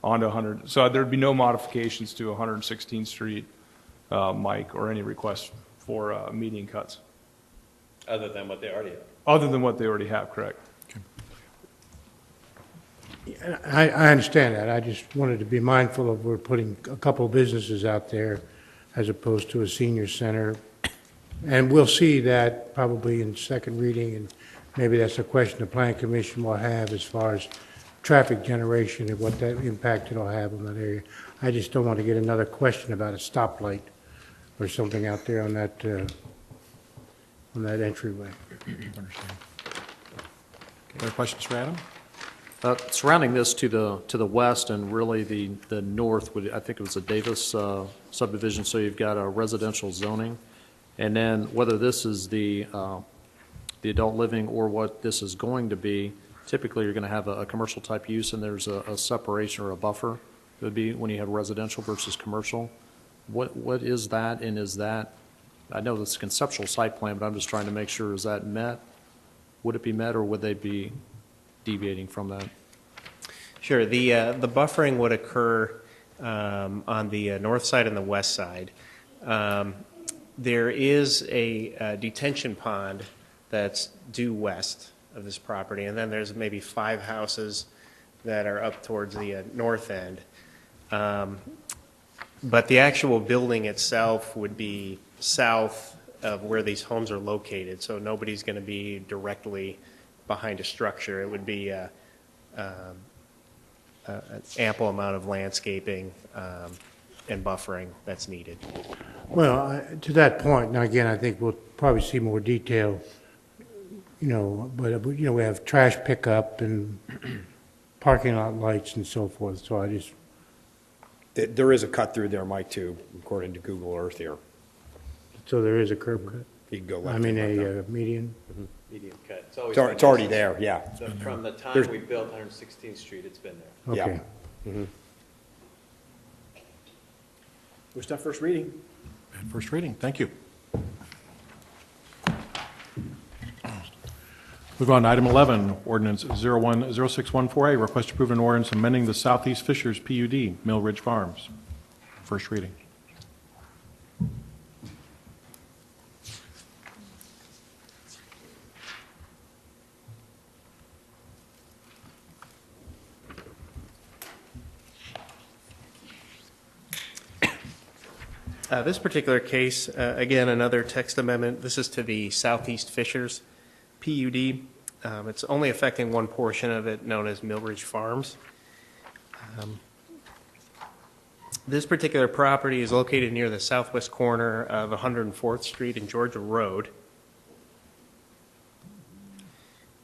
onto 100. So there'd be no modifications to 116th Street, Mike, or any requests for median cuts, Other than what they already have. other than what they already have, correct? I understand that, I just wanted to be mindful of, we're putting a couple of businesses out there as opposed to a senior center. And we'll see that probably in second reading, and maybe that's a question the Plan Commission will have as far as traffic generation and what that impact it'll have on that area. I just don't want to get another question about a stoplight or something out there on that entryway. Understand. Other questions for Adam? Surrounding this to the west and really the north, I think it was a Davis subdivision, so you've got a residential zoning. And then whether this is the adult living or what this is going to be, typically you're going to have a commercial type use, and there's a separation or a buffer. It would be when you have residential versus commercial. What is that, and is that, I know this is a conceptual site plan, but I'm just trying to make sure, is that met? Would it be met, or would they be deviating from that? Sure. The buffering would occur on the north side and the west side. There is a detention pond that's due west of this property, and then there's maybe 5 houses that are up towards the north end. But the actual building itself would be south of where these homes are located, so nobody's going to be directly behind a structure. It would be an ample amount of landscaping and buffering that's needed. Well, to that point, now again, I think we'll probably see more detail, but, we have trash pickup and parking lot lights and so forth, so I just, There is a cut through there, Mike, too, according to Google Earth here. so there is a curb cut? You can go left. I mean, and left a median? Median cut. It's always It's already there, yeah. From the time There's- we built 116th Street, it's been there. Okay. Yeah. We're done first reading. First reading, thank you. Move on to item 11, ordinance 010614A, request to approve an ordinance amending the Southeast Fishers PUD, Mill Ridge Farms. First reading. This particular case, again, another text amendment. This is to the Southeast Fishers PUD. It's only affecting one portion of it, known as Millridge Farms. This particular property is located near the southwest corner of 104th Street and Georgia Road.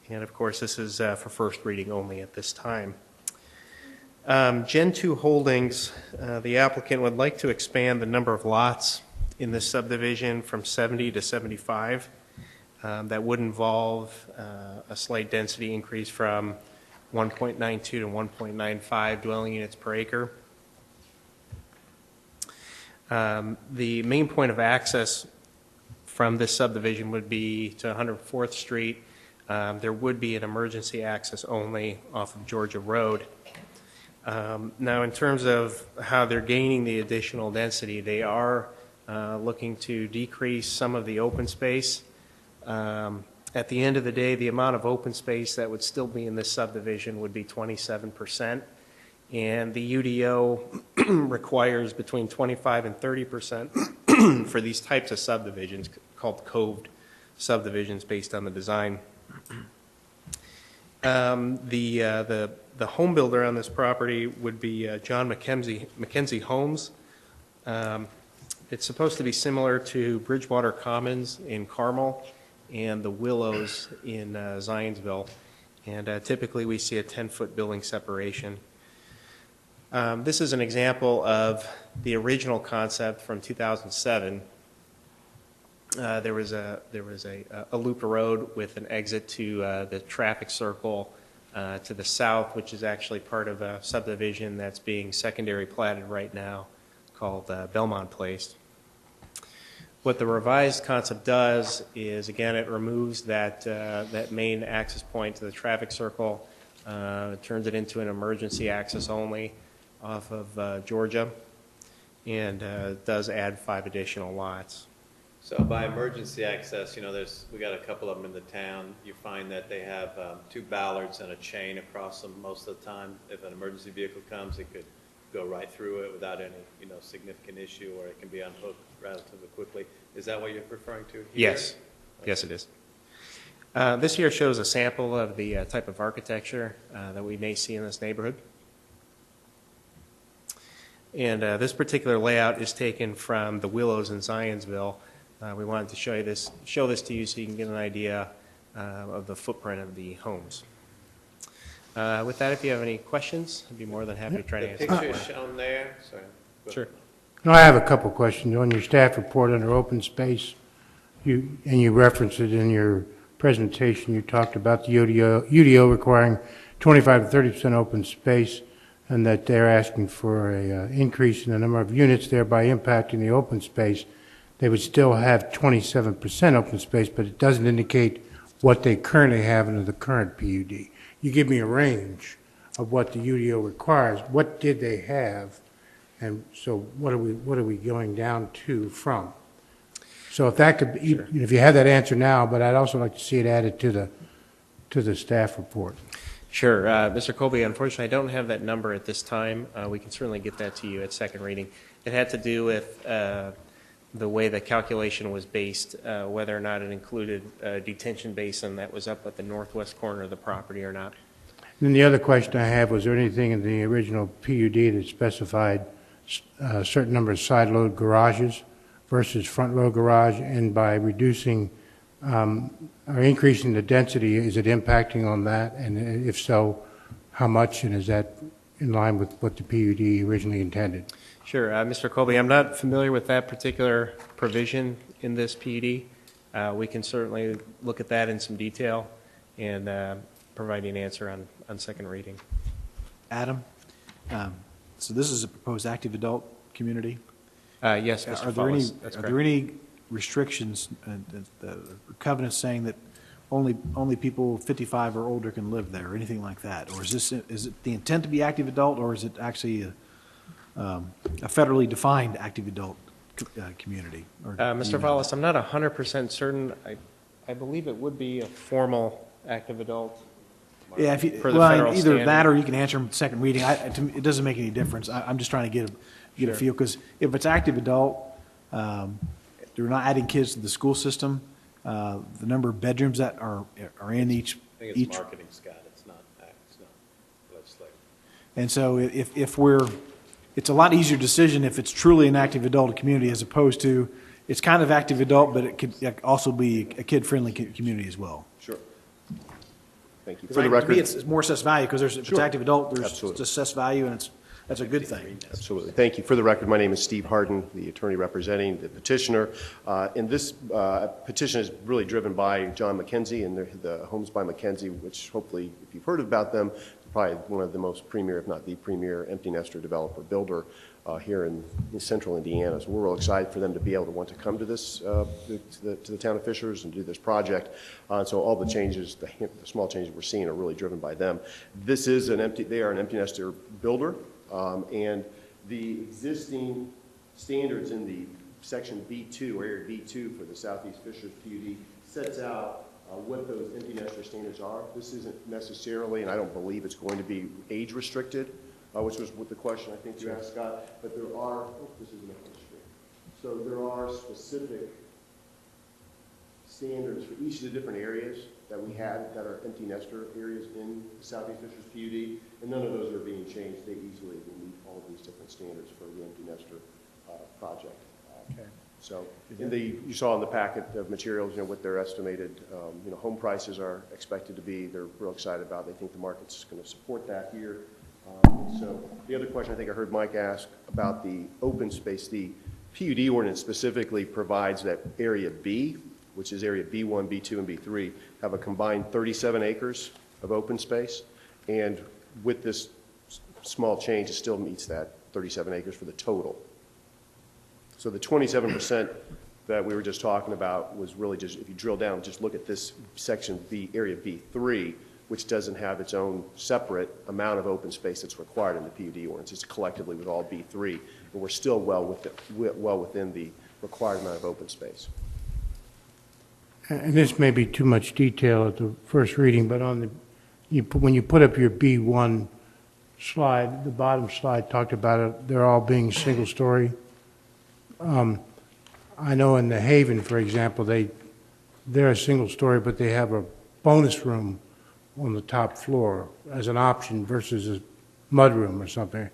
And of course, this is for first reading only at this time. Gen 2 Holdings, the applicant would like to expand the number of lots in this subdivision from 70 to 75. That would involve a slight density increase from 1.92 to 1.95 dwelling units per acre. The main point of access from this subdivision would be to 104th Street. There would be an emergency access only off of Georgia Road. Now, in terms of how they're gaining the additional density, they are looking to decrease some of the open space. At the end of the day, the amount of open space that would still be in this subdivision would be 27%, and the UDO requires between 25 and 30% for these types of subdivisions, called coved subdivisions based on the design. The home builder on this property would be John McKenzie Homes. It's supposed to be similar to Bridgewater Commons in Carmel and the Willows in Zionsville. And typically we see a 10-foot building separation. This is an example of the original concept from 2007. There was a loop road with an exit to the traffic circle to the south, which is actually part of a subdivision that's being secondary platted right now called Belmont Place. What the revised concept does is, again, it removes that main access point to the traffic circle, turns it into an emergency access only off of Georgia, and does add 5 additional lots. So by emergency access, we got a couple of them in the town. You find that they have 2 ballards and a chain across them most of the time. If an emergency vehicle comes, it could go right through it without any, significant issue, or it can be unhooked relatively quickly. Is that what you're referring to here? Yes. Okay. Yes, it is. This here shows a sample of the type of architecture that we may see in this neighborhood. And this particular layout is taken from the Willows in Zionsville. We wanted to show this to you so you can get an idea of the footprint of the homes. With that, if you have any questions, I'd be more than happy to try to answer. The picture is shown there. Sorry. Sure. No, I have a couple of questions. On your staff report under open space, you referenced it in your presentation. You talked about the UDO requiring 25 to 30% open space, and that they're asking for an increase in the number of units, thereby impacting the open space. They would still have 27% open space, but it doesn't indicate what they currently have under the current PUD. You give me a range of what the UDO requires. What did they have? And so what are we going down to from? So if that could be, sure. If you have that answer now, but I'd also like to see it added to the staff report. Sure. Mr. Colby, unfortunately, I don't have that number at this time. We can certainly get that to you at second reading. It had to do with the way the calculation was based, whether or not it included a detention basin that was up at the northwest corner of the property or not. And then the other question I have, was there anything in the original PUD that specified a certain number of side load garages versus front load garage, and by reducing or increasing the density, is it impacting on that? And if so, how much, and is that in line with what the PUD originally intended? Sure. Mr. Colby, I'm not familiar with that particular provision in this PUD. We can certainly look at that in some detail and provide you an answer on second reading. Adam, so this is a proposed active adult community? Yes, Mr. Follis, that's correct. Are there any restrictions, the covenants saying that only people 55 or older can live there, or anything like that? Or is it the intent to be active adult, or is it actually a federally defined active adult community? Or do you Mr. know? Vallis, I'm not 100% certain. I believe it would be a formal active adult. Yeah, if you, per the well, federal either standard. that or you can answer them second reading. To me, it doesn't make any difference. I'm just trying to get a feel, because if it's active adult, they're not adding kids to the school system. The number of bedrooms that are in each. I think it's marketing, Scott. It's not legislative. And so it's a lot easier decision if it's truly an active adult community, as opposed to, it's kind of active adult, but it could also be a kid-friendly community as well. Sure. Thank you. For For the record. it's more assessed value, because if it's Sure. active adult, there's Absolutely. assessed value, and that's a good thing. Absolutely. Thank you. For the record, my name is Steve Harden, the attorney representing the petitioner. And this petition is really driven by John McKenzie and the Homes by McKenzie, which hopefully, if you've heard about them, probably one of the most premier, if not the premier, empty nester developer builder here in central Indiana. So we're real excited for them to be able to want to come to this, to the town of Fishers and do this project. So all the changes, the small changes we're seeing are really driven by them. This is they are an empty nester builder, and the existing standards in the section B2, or area B2 for the Southeast Fishers PUD sets out what those empty nester standards are. This isn't necessarily, and I don't believe it's going to be age restricted, which was what the question I think you asked, Scott, but there are, this isn't up on the screen. So there are specific standards for each of the different areas that we have that are empty nester areas in the Southeast Fishers PUD, and none of those are being changed. They easily meet all of these different standards for the empty nester project. Okay. So you saw in the packet of materials, what their estimated, home prices are expected to be. They're real excited about it. They think the market's going to support that here. So the other question I think I heard Mike ask about the open space, the PUD ordinance specifically provides that area B, which is area B1, B2, and B3, have a combined 37 acres of open space. And with this small change, it still meets that 37 acres for the total. So the 27% that we were just talking about was really just, if you drill down, just look at this section B, area B3, which doesn't have its own separate amount of open space that's required in the PUD ordinance. It's collectively with all B3, but we're still well within the required amount of open space. And this may be too much detail at the first reading, but when you put up your B1 slide, the bottom slide talked about it, they're all being single story. I know in the Haven, for example, they're a single story, but they have a bonus room on the top floor as an option versus a mudroom or something.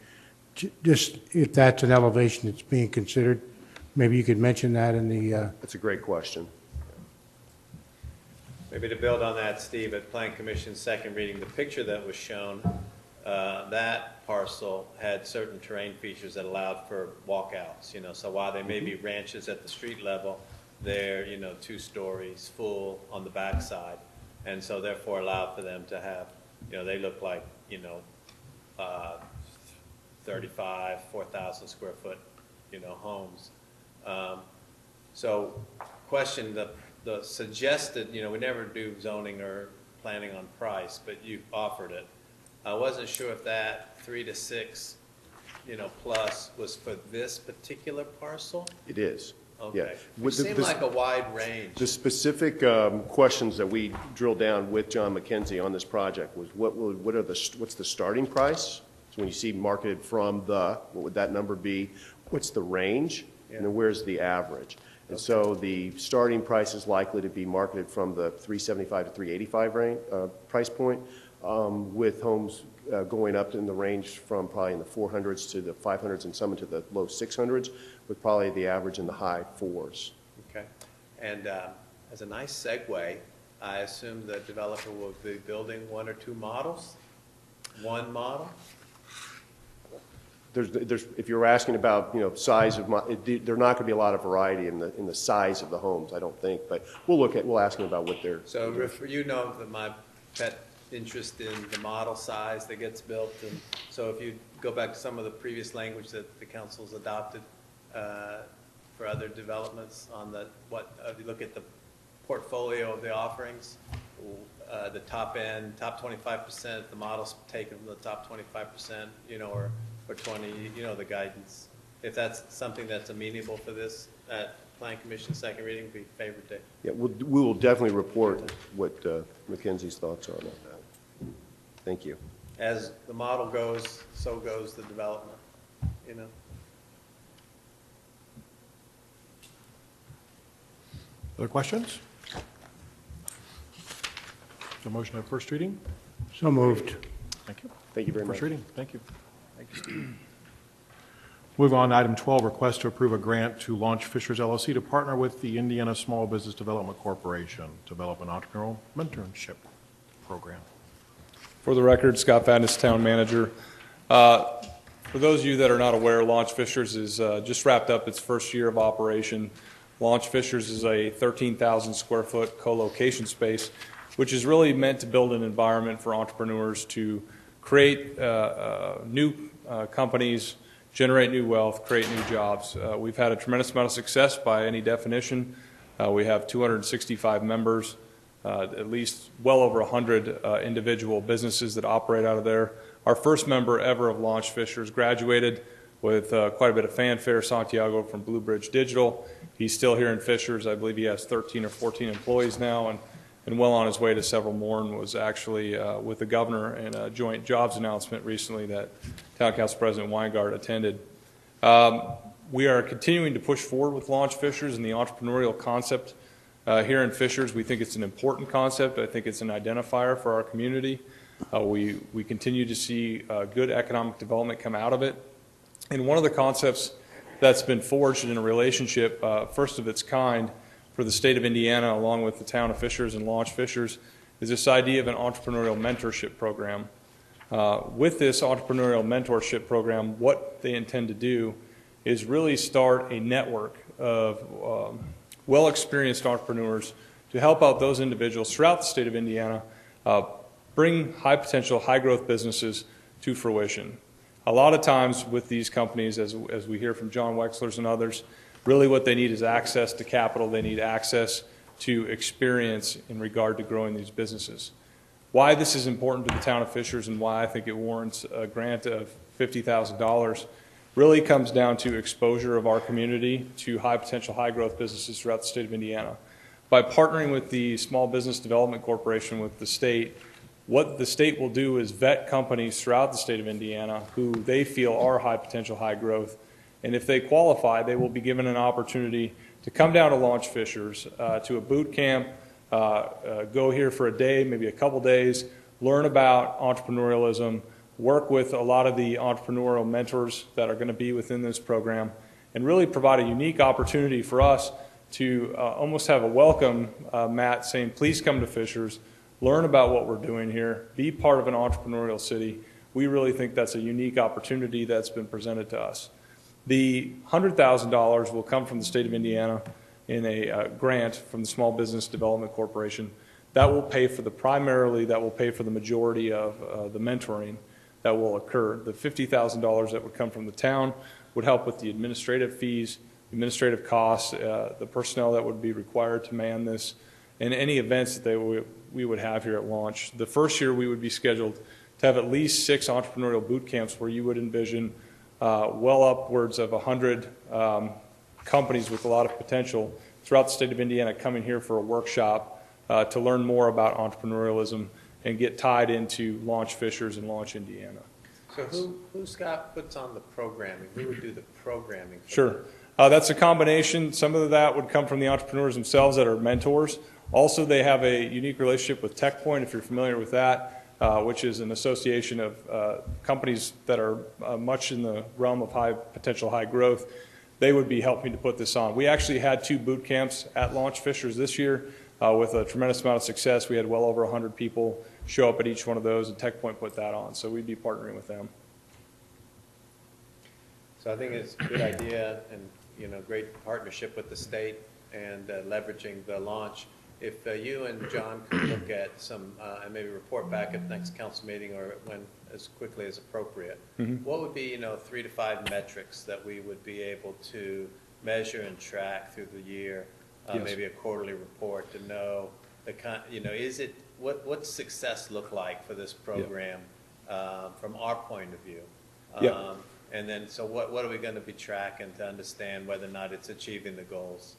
Just if that's an elevation that's being considered, maybe you could mention that in the... That's a great question. Maybe to build on that, Steve, at Plan Commission's second reading, the picture that was shown, that parcel had certain terrain features that allowed for walkouts, so while they may be ranches at the street level, they're, 2 stories full on the backside, and so therefore allowed for them to have, they look like, 35, 4,000 square foot, homes. So question, the suggested, we never do zoning or planning on price, but you offered it. I wasn't sure if that 3 to 6, plus was for this particular parcel? It is. Okay. Yeah. Which seemed like a wide range. The specific questions that we drilled down with John McKenzie on this project was what's the starting price? So when you see marketed from what would that number be? What's the range? Yeah. And then where's the average? And so the starting price is likely to be marketed from the 375 to 385 range, price point, with homes going up in the range from probably in the 400s to the 500s and some into the low 600s, with probably the average in the high 4s. Okay. And as a nice segue, I assume the developer will be building 1 or 2 models? 1 model? If you're asking about size of there's not going to be a lot of variety in the size of the homes, I don't think. But we'll ask them about what they're. So that my pet interest in the model size that gets built, and so if you go back to some of the previous language that the council's adopted for other developments on if you look at the portfolio of the offerings, the top end, top 25%, the model's taken from the top 25%, or 20, the guidance. If that's something that's amenable for this Plan Commission second reading, be favored to. Yeah, we will definitely report what Mackenzie's thoughts are on that. Thank you. As the model goes, so goes the development, Other questions? The motion of first reading? So moved. Thank you. Thank you very much. First reading, thank you. Thank you, Steve. Moving on to item 12, request to approve a grant to Launch Fishers LLC to partner with the Indiana Small Business Development Corporation to develop an entrepreneurial mentorship program. For the record, Scott Vadnais, Town Manager. For those of you that are not aware, Launch Fishers is just wrapped up its first year of operation. Launch Fishers is a 13,000 square foot co-location space, which is really meant to build an environment for entrepreneurs to create new companies, generate new wealth, create new jobs. We've had a tremendous amount of success by any definition. We have 265 members, at least well over 100 individual businesses that operate out of there. Our first member ever of Launch Fishers graduated with quite a bit of fanfare, Santiago from Blue Bridge Digital. He's still here in Fishers. I believe he has 13 or 14 employees now, and well on his way to several more, and was actually with the governor in a joint jobs announcement recently that Town Council President Weingart attended. We are continuing to push forward with Launch Fishers and the entrepreneurial concept here in Fishers. We think it's an important concept. I think it's an identifier for our community. We continue to see good economic development come out of it. And one of the concepts that's been forged in a relationship, first of its kind, for the state of Indiana, along with the town of Fishers and Launch Fishers, is this idea of an entrepreneurial mentorship program. With this entrepreneurial mentorship program, what they intend to do is really start a network of well-experienced entrepreneurs to help out those individuals throughout the state of Indiana, bring high-potential, high-growth businesses to fruition. A lot of times with these companies, as we hear from John Wexler's and others, really what they need is access to capital. They need access to experience in regard to growing these businesses. Why this is important to the town of Fishers and why I think it warrants a grant of $50,000 really comes down to exposure of our community to high-potential, high-growth businesses throughout the state of Indiana. By partnering with the Small Business Development Corporation with the state, what the state will do is vet companies throughout the state of Indiana who they feel are high-potential, high-growth, and if they qualify, they will be given an opportunity to come down to Launch Fishers, to a boot camp, go here for a day, maybe a couple days, learn about entrepreneurialism, work with a lot of the entrepreneurial mentors that are going to be within this program, and really provide a unique opportunity for us to almost have a welcome mat saying, please come to Fishers, learn about what we're doing here, be part of an entrepreneurial city. We really think that's a unique opportunity that's been presented to us. The $100,000 will come from the state of Indiana in a grant from the Small Business Development Corporation. That will pay for the majority of the mentoring that will occur. The $50,000 that would come from the town would help with the administrative fees, administrative costs, the personnel that would be required to man this, and any events that we would have here at Launch. The first year we would be scheduled to have at least 6 entrepreneurial boot camps where you would envision well upwards of 100 companies with a lot of potential throughout the state of Indiana coming here for a workshop to learn more about entrepreneurialism and get tied into Launch Fishers and Launch Indiana. So who Scott, puts on the programming? Who would do the programming? Sure. That's a combination. Some of that would come from the entrepreneurs themselves that are mentors. Also, they have a unique relationship with TechPoint, if you're familiar with that, which is an association of companies that are much in the realm of high potential, high growth. They would be helping to put this on. We actually had 2 boot camps at Launch Fishers this year with a tremendous amount of success. We had well over 100 people show up at each one of those, and TechPoint put that on. So we'd be partnering with them. So I think it's a good idea and, great partnership with the state and leveraging the launch. If you and John could look at some, and maybe report back at the next council meeting or when as quickly as appropriate, what would be, 3 to 5 metrics that we would be able to measure and track through the year, Yes. maybe a quarterly report to know the is it what's success look like for this program from our point of view? Yeah. And then, so what are we going to be tracking to understand whether or not it's achieving the goals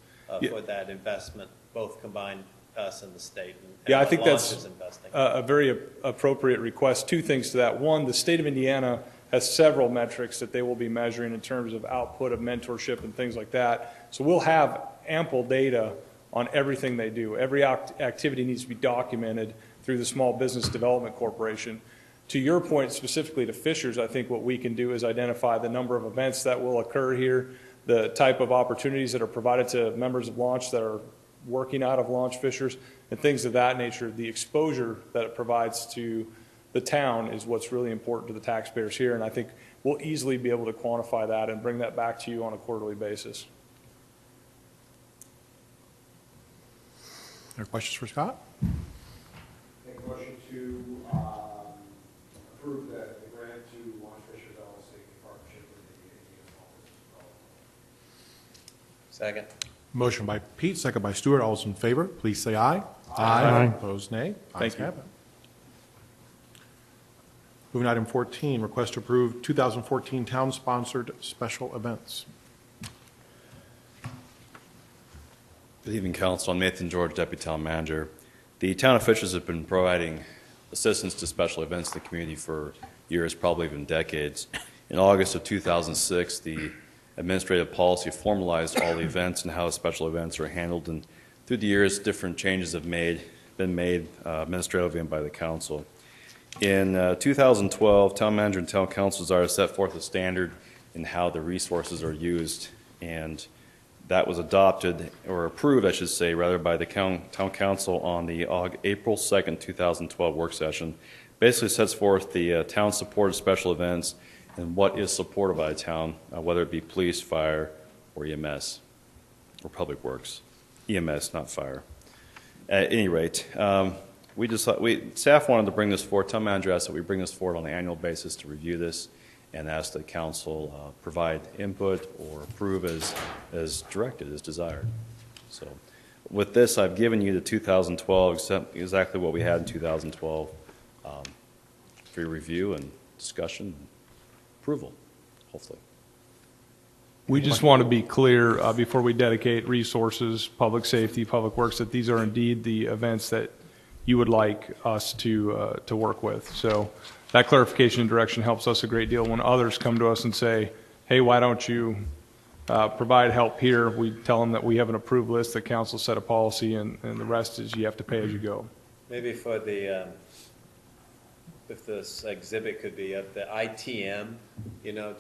for that investment, both combined us and the state? And I what think Launch that's is investing? a very appropriate request. Two things to that. One, the state of Indiana has several metrics that they will be measuring in terms of output of mentorship and things like that. So we'll have ample data on everything they do. Every activity needs to be documented through the Small Business Development Corporation. To your point, specifically to Fishers, I think what we can do is identify the number of events that will occur here, the type of opportunities that are provided to members of Launch that are working out of Launch Fishers, and things of that nature. The exposure that it provides to the town is what's really important to the taxpayers here, and I think we'll easily be able to quantify that and bring that back to you on a quarterly basis. Any questions for Scott? Make a motion to approve the grant to Launch Fishers LLC in partnership with the Indiana Small Business Development. Second. Motion by Pete, second by Stuart. All those in favor, please say aye. Aye. Opposed, nay. Ayes have it. Moving to item 14, request to approve 2014 town-sponsored special events. Good evening, Council. I'm Nathan George, Deputy Town Manager. The town officials have been providing assistance to special events in the community for years, probably even decades. In August of 2006, the administrative policy formalized all the events and how special events are handled, and through the years, different changes have been made administratively and by the Council. In 2012, Town Manager and Town Council desire to set forth a standard in how the resources are used, and that was adopted, or approved, I should say, rather, by the Town Council on the April 2nd, 2012 work session. Basically sets forth the town-supported special events and what is supported by the town, whether it be police, fire, or EMS, or public works. EMS, not fire. At any rate, staff wanted to bring this forward. Town Manager asked that we bring this forward on an annual basis to review this, and ask the council provide input or approve as directed, as desired. So with this, I've given you the 2012, exactly what we had in 2012, for your review and discussion and approval, hopefully. We just want to be clear before we dedicate resources, public safety, public works, that these are indeed the events that you would like us to work with. So that clarification and direction helps us a great deal. When others come to us and say, hey, why don't you provide help here, we tell them that we have an approved list, that council set a policy, and the rest is you have to pay as you go. Maybe for the, if this exhibit could be of the ITM,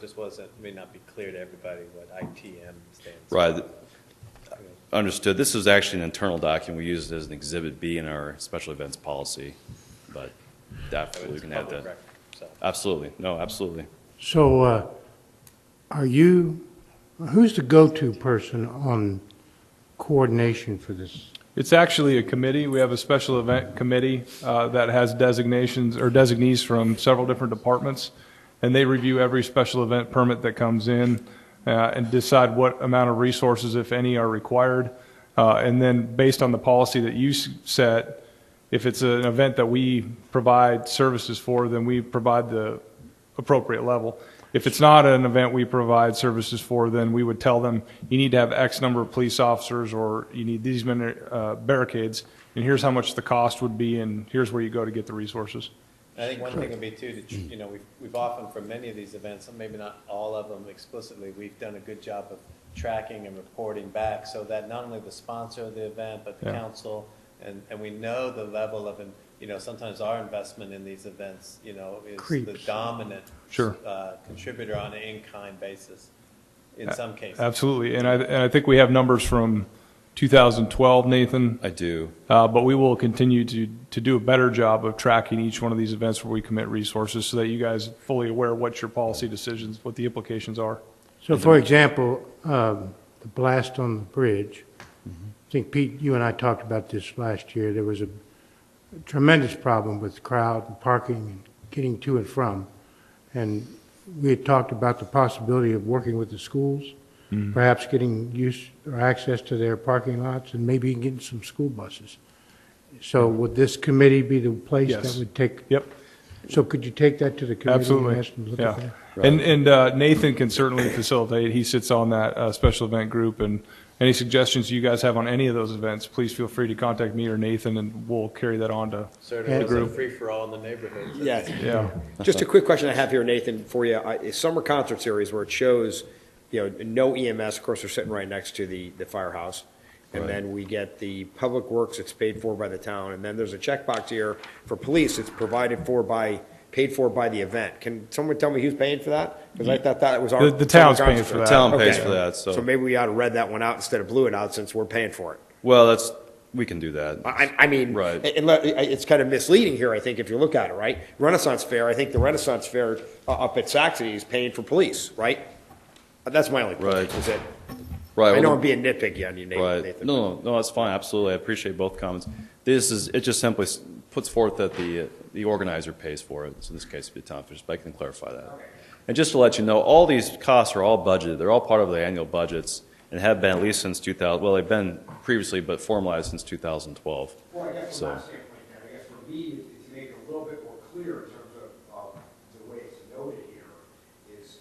just may not be clear to everybody what ITM stands for. Right. Understood. This is actually an internal document. We use it as an Exhibit B in our special events policy, but definitely we can add that. Absolutely. No, absolutely. So who's the go-to person on coordination for this? It's actually a committee. We have a special event committee that has designations or designees from several different departments, and they review every special event permit that comes in and decide what amount of resources, if any, are required. And then based on the policy that you set, if it's an event that we provide services for, then we provide the appropriate level. If it's not an event we provide services for, then we would tell them, you need to have X number of police officers, or you need these many barricades, and here's how much the cost would be, and here's where you go to get the resources. I think one thing would be too, that, we've often, for many of these events, maybe not all of them explicitly, we've done a good job of tracking and reporting back, so that not only the sponsor of the event, but the council, and we know the level of, sometimes our investment in these events, is the dominant contributor on an in-kind basis in some cases. Absolutely, and I think we have numbers from 2012, Nathan. I do. But we will continue to do a better job of tracking each one of these events where we commit resources, so that you guys are fully aware what your policy decisions, what the implications are. So, for example, the blast on the bridge, I think, Pete, you and I talked about this last year. There was a tremendous problem with the crowd and parking and getting to and from. And we had talked about the possibility of working with the schools, perhaps getting use or access to their parking lots, and maybe getting some school buses. So would this committee be the place Yes. that would take? Yep. So could you take that to the committee? Absolutely. And ask them to look at Yeah. that? And Nathan can certainly facilitate. He sits on that special event group, and any suggestions you guys have on any of those events, please feel free to contact me or Nathan, and we'll carry that on to the group. free-for-all in the neighborhood. Yeah. Yeah. Just a quick question I have here, Nathan, for you. Summer concert series where it shows, no EMS, of course, they're sitting right next to the firehouse. And Right. then we get the public works, it's paid for by the town. And then there's a checkbox here for police, it's paid for by the event. Can someone tell me who's paying for that? Because I thought that was our. The town's summer paying concert for that. The town pays Okay. for that, so. So maybe we ought to red that one out instead of blue it out since we're paying for it. Well, we can do that. I mean, Right. it's kind of misleading here, I think, if you look at it, right? Renaissance Fair, I think the Renaissance Fair up at Saxony is paying for police, right? That's my only point, Right. is it? Right. I know well, I'm being nitpicky on you, Right. Nathan. No, that's fine. Absolutely. I appreciate both comments. It just simply puts forth that the organizer pays for it. So in this case, it'd be the town officials, but I can clarify that. And just to let you know, all these costs are all budgeted. They're all part of the annual budgets and have been at least since 2000. Well, they've been previously, but formalized since 2012. Well, I guess So- from my standpoint, Ken, I guess for me, to make it a little bit more clear in terms of the way it's noted here, is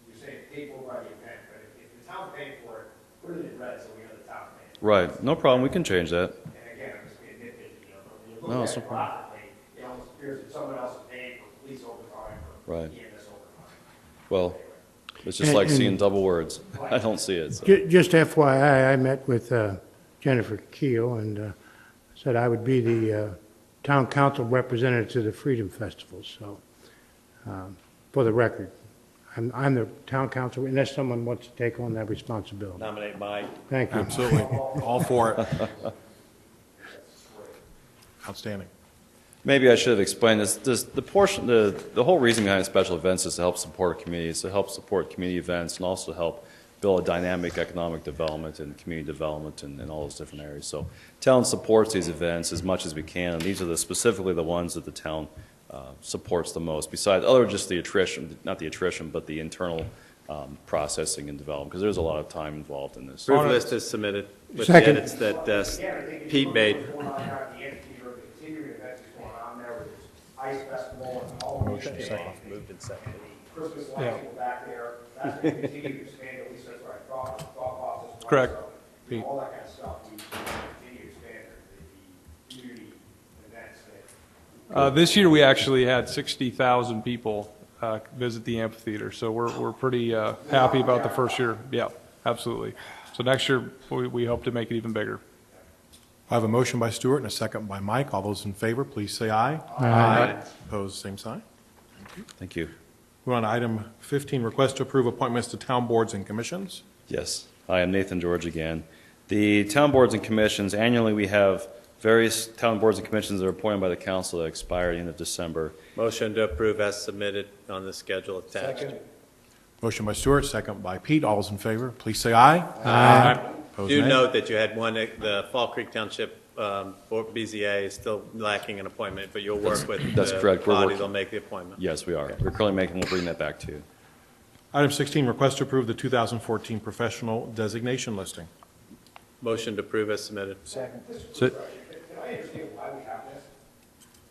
you're saying paid for by the event, but if the town's paying for it, put it in red so we know the town's paying for it. Right. No problem. We can change that. And again, I'm just being nitpicky, but when you No, look it's at no it problem. graphically, it almost appears that someone else is paying for police overtime or Right. EMS overtime. Well, it's just And- like and- seeing double words. I don't see it. So. Just FYI, I met with Jennifer Keel and said I would be the town council representative to the Freedom Festival, so, for the record, I'm the town council, unless someone wants to take on that responsibility. Nominate Mike. Thank you. Absolutely. All for it. Outstanding. Maybe I should have explained this. The whole reason behind special events is to help support communities, to help support community events, and also help build a dynamic economic development and community development in all those different areas. So town supports these events as much as we can, and these are specifically the ones that the town supports the most, besides just the attrition, not the attrition, but the internal processing and development, because there's a lot of time involved in this. Approved list is submitted with the Second. edits that Pete made. Going on there at the amphitheater, the continuing events is going on there, with Ice Festival and Halloween. Moved and seconded. The Christmas lights will back there, that's going to continue to expand, at least that's what I thought process was. Correct. So, Pete. all that kind of stuff, we continue to expand the community events that. This year, we actually had 60,000 people visit the amphitheater, so we're pretty happy about the first year. Yeah, absolutely. So next year, we hope to make it even bigger. I have a motion by Stuart and a second by Mike. All those in favor, please say aye. Aye. Opposed, same sign. Thank you. We're on to item 15, request to approve appointments to town boards and commissions. Yes, I am Nathan George again. The town boards and commissions, annually we have various town boards and commissions that are appointed by the council that expire at the end of December. Motion to approve as submitted on the schedule attached. Motion by Stuart, second by Pete. All those in favor, please say aye. Opposed, Do nay. note that you had one, the Fall Creek Township BZA is still lacking an appointment, but you'll work with That's the correct. We're body, working. they'll make the appointment. Yes, we are. We're currently we'll bring that back to you. Item 16, request to approve the 2014 professional designation listing. Motion to approve as submitted. Second. So- Can I understand why we have this?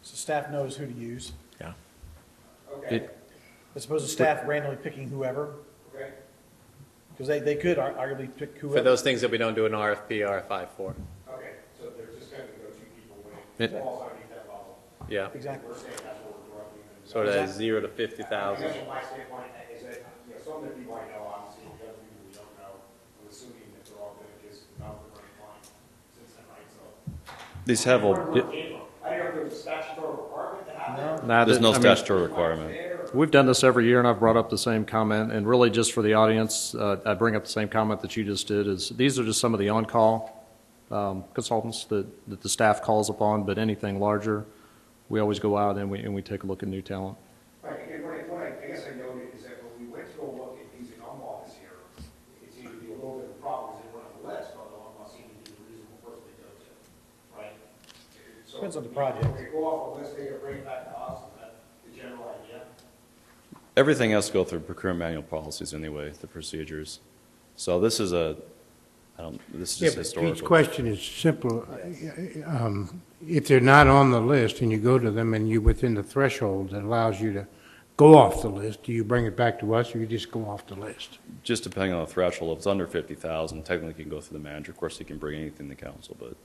So staff knows who to use, Yeah. Okay, as opposed to staff randomly picking whoever, okay. because they could arguably pick For whoever. those things that we don't do an RFP, RFI for. Okay, so they're just going to go two people when it falls underneath that level. Yeah, Exactly. We're saying that's what we're directly going to do. sort of 0 to I 50,000. guess from my standpoint is that, some of the people I know, obviously, the other people we don't know, I'm assuming that they're all going to just not the right line since tonight, so. These have, Where it came from. I didn't know if there was a statutory requirement to have that. there's no statutory requirement. We've done this every year, and I've brought up the same comment, and really just for the audience, I bring up the same comment that you just did, is these are just some of the on-call consultants that the staff calls upon, but anything larger, we always go out and we take a look at new talent. Right, and what I guess I noted is that when we went to go look at using Umball this year, it seemed to be a little bit of a problem because they weren't on the list, although Umball seemed to be the reasonable person to go to, right? So Depends on the project. When they go off a list, they gotta bring it back to us, is that the general idea? Everything has to go through procurement manual policies anyway, the procedures. So this is This is Yeah, just but historical. Pete's question is simple. If they're not on the list and you go to them and you're within the threshold that allows you to go off the list, do you bring it back to us or you just go off the list? Just depending on the threshold, if it's under 50,000, technically you can go through the manager. Of course, he can bring anything to council, but.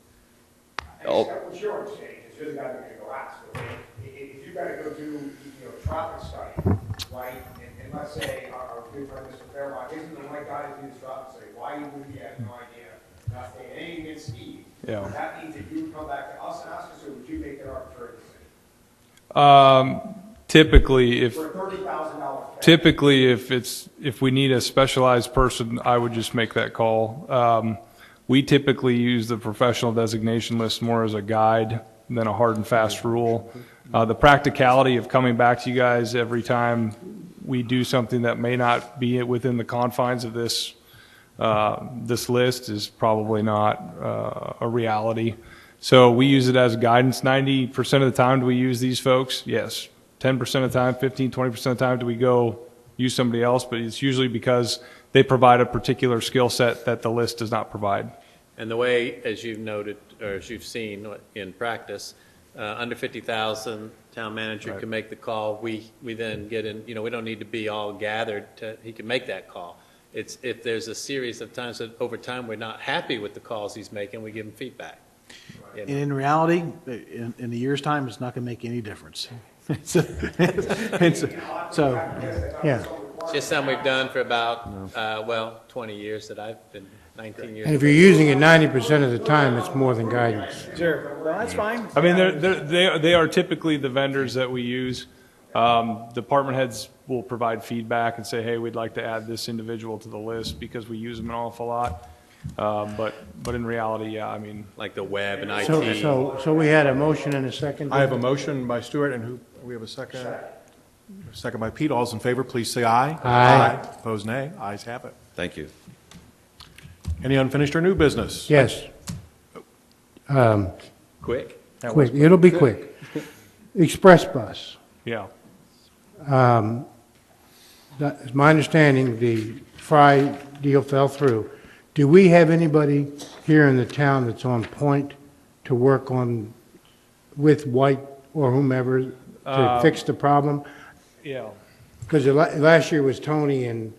What's your understanding? Because you're the guy that can go ask. If you've got to go do, traffic study, right? And let's say our good friend Mr. Fairmont isn't the right guy to do this traffic study. Why would he have no idea? Not saying anything against Steve. Yeah. That means that you would come back to us and ask us, or would you make an arbitrary decision? Typically, For $30,000. Typically, if we need a specialized person, I would just make that call. We typically use the professional designation list more as a guide than a hard and fast rule. The practicality of coming back to you guys every time we do something that may not be within the confines of this list is probably not a reality. So we use it as guidance. 90% of the time do we use these folks? Yes. 10% of the time, 15, 20% of the time do we go use somebody else, but it's usually because they provide a particular skill set that the list does not provide. And the way, as you've noted, or as you've seen in practice, under 50,000, town manager can make the call. We then get in, we don't need to be all gathered. He can make that call. It's if there's a series of times that over time we're not happy with the calls he's making, we give him feedback. And in reality, in a year's time, it's not going to make any difference. So, yeah. It's just something we've done for about, 20 years that I've been, 19 years. And if you're using it 90% of the time, it's more than guidance. Sure. Well, that's fine. I mean, they are typically the vendors that we use. Department heads will provide feedback and say, hey, we'd like to add this individual to the list because we use them an awful lot. But in reality, yeah, I mean. Like the web and IT. So we had a motion and a second? I have a motion by Stuart, and we have a second? Second by Pete. All's in favor, please say aye. Aye. Opposed, nay. Ayes have it. Thank you. Any unfinished or new business? Yes. Quick. Quick. It'll be quick. Express bus. Yeah. It's my understanding the Fry deal fell through. Do we have anybody here in the town that's on point to work on with White or whomever to fix the problem? Yeah. Because last year was Tony and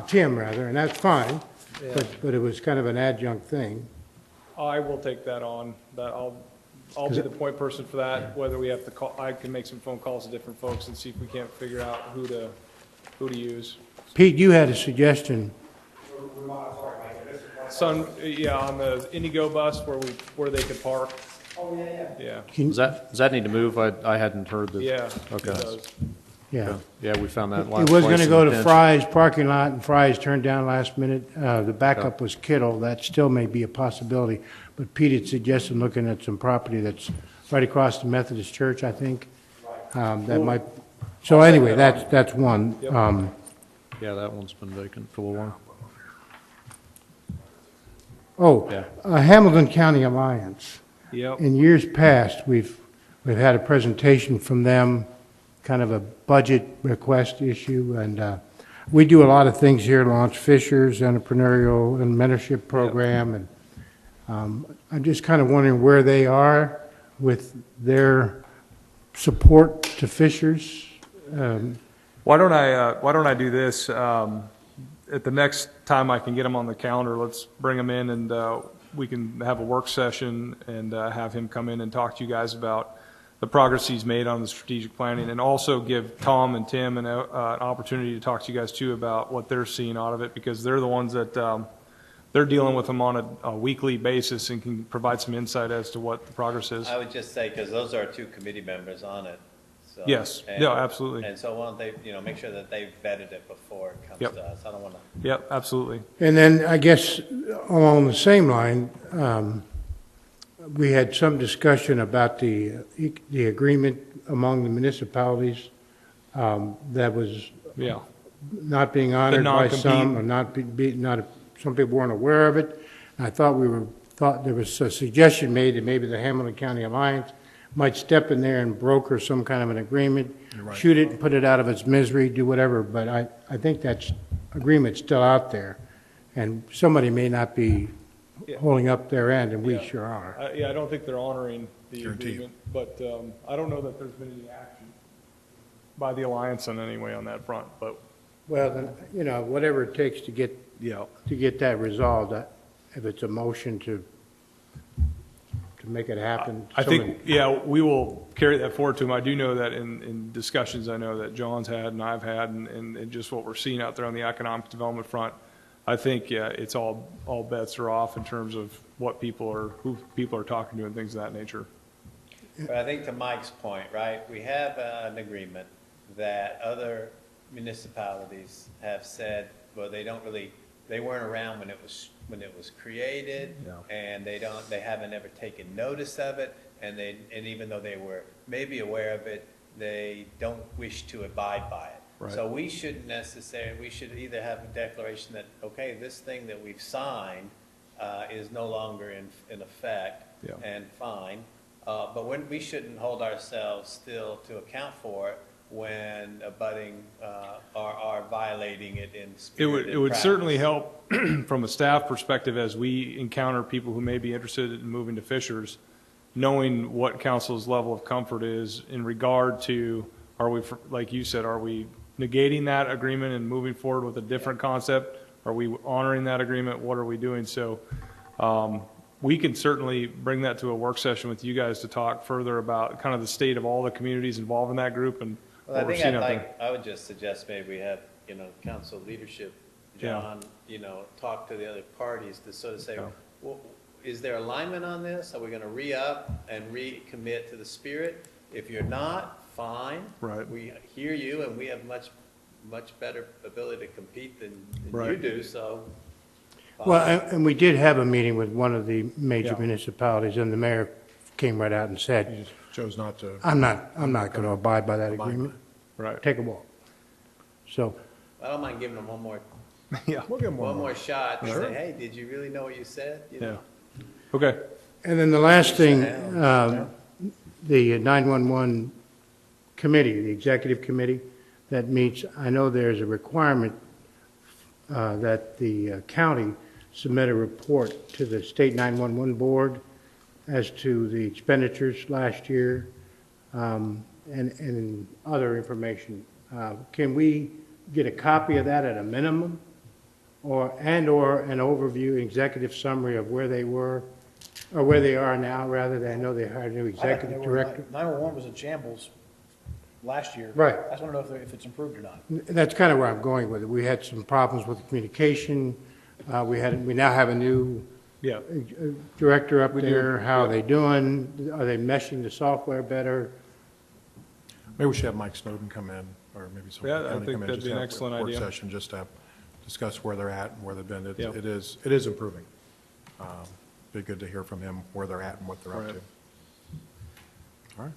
Tim, and that's fine, but it was kind of an adjunct thing. I will take that on. I'll be the point person for that. Whether we have to call, I can make some phone calls to different folks and see if we can't figure out who to use. Pete, you had a suggestion. On the Indigo bus where they could park. Oh, yeah. Yeah. Does that need to move? I hadn't heard that. Yeah. Okay. It does. Yeah. Yeah, we found that It was going twice to in go to pinch. Fry's parking lot, and Fry's turned down last minute. The backup was Kittle. That still may be a possibility. But Pete had suggested looking at some property that's right across the Methodist Church, I think. That might. So anyway, that's one. Yep. Yeah, that one's been vacant for a while. Hamilton County Alliance. Yep. In years past, we've had a presentation from them, kind of a budget request issue, and we do a lot of things here, launch Fisher's entrepreneurial and mentorship program, and I'm just kind of wondering where they are with their support to Fisher's. Why don't I do this? At the next time I can get him on the calendar, let's bring him in and we can have a work session and have him come in and talk to you guys about the progress he's made on the strategic planning, and also give Tom and Tim an opportunity to talk to you guys too about what they're seeing out of it, because they're the ones that they're dealing with them on a weekly basis and can provide some insight as to what the progress is. I would just say, because those are two committee members on it. So, Yes. Yeah, absolutely. And so why don't they, make sure that they've vetted it before it comes to us. I don't want to. Yep, absolutely. And then I guess along the same line, we had some discussion about the agreement among the municipalities that was not being honored by some, or not some people weren't aware of it. And I thought there was a suggestion made that maybe the Hamilton County Alliance might step in there and broker some kind of an agreement, shoot it and put it out of its misery, do whatever. But I think that agreement's still out there. And somebody may not be Yeah. holding up their end, and we Yeah. sure are. Yeah, I don't think they're honoring the Guarantee. agreement, but I don't know that there's been any action by the Alliance in any way on that front, but. Well, then, whatever it takes to get that resolved, if it's a motion to make it happen. I think, yeah, we will carry that forward to him. I do know that in discussions I know that John's had and I've had and just what we're seeing out there on the economic development front, I think, yeah, it's all bets are off in terms of who people are talking to and things of that nature. But I think to Mike's point, right, we have an agreement that other municipalities have said, well, they weren't around when it was created, and they haven't ever taken notice of it, and even though they were maybe aware of it, they don't wish to abide by it. Right. So we shouldn't necessarily, we should either have a declaration that, okay, this thing that we've signed is no longer in effect and fine, but we shouldn't hold ourselves still to account for it when abutting are violating it in spirit. It would certainly help from a staff perspective as we encounter people who may be interested in moving to Fishers, knowing what council's level of comfort is in regard to, like you said, are we negating that agreement and moving forward with a different concept? Are we honoring that agreement? What are we doing? So we can certainly bring that to a work session with you guys to talk further about kind of the state of all the communities involved in that group and well, what we're seeing out there. I would just suggest maybe we have, council leadership, John, talk to the other parties to sort of say, well, is there alignment on this? Are we going to re-up and recommit to the spirit? If you're not, fine. Right. We hear you, and we have much better ability to compete than Right. you do, so. Well, and we did have a meeting with one of the major municipalities, and the mayor came right out and He said, just chose not to. I'm not going to abide by that agreement. Right. Take a walk. So, I don't mind giving them one more Yeah. We'll give him one more shot and Sure. say, hey, did you really know what you said? Yeah. Okay. and then the last thing, the 911 committee, the executive committee that meets, I know there's a requirement that the county submit a report to the state 911 board as to the expenditures last year and other information. Can we get a copy of that at a minimum, or an overview, executive summary of where they were, or where they are now, rather than I know they hired a new executive director? 911 was in shambles last year. Right. I just want to know if it's improved or not. That's kind of where I'm going with it. We had some problems with communication. We now have a new Yeah. director up We do, there. How yeah. are they doing? Are they meshing the software better? Maybe we should have Mike Snowden come in, or maybe some Yeah, I county think come in. that'd just be an have a excellent work idea. session, just to discuss where they're at and where they've been. Yeah. It is improving. Be good to hear from him where they're at and what they're up Right. to. All right.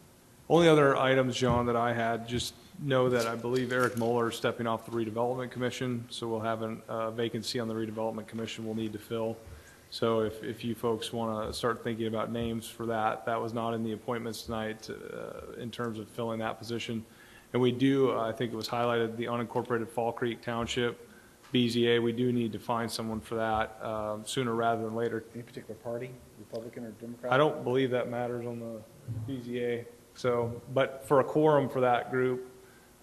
Only other items, John, that I had, just know that I believe Eric Moeller is stepping off the redevelopment commission, so we'll have a vacancy on the redevelopment commission we'll need to fill. So if you folks want to start thinking about names for that was not in the appointments tonight in terms of filling that position. And we do, I think it was highlighted, the unincorporated Fall Creek Township, BZA, we do need to find someone for that sooner rather than later. Any particular party, Republican or Democrat? I don't believe that matters on the BZA. So, but for a quorum for that group,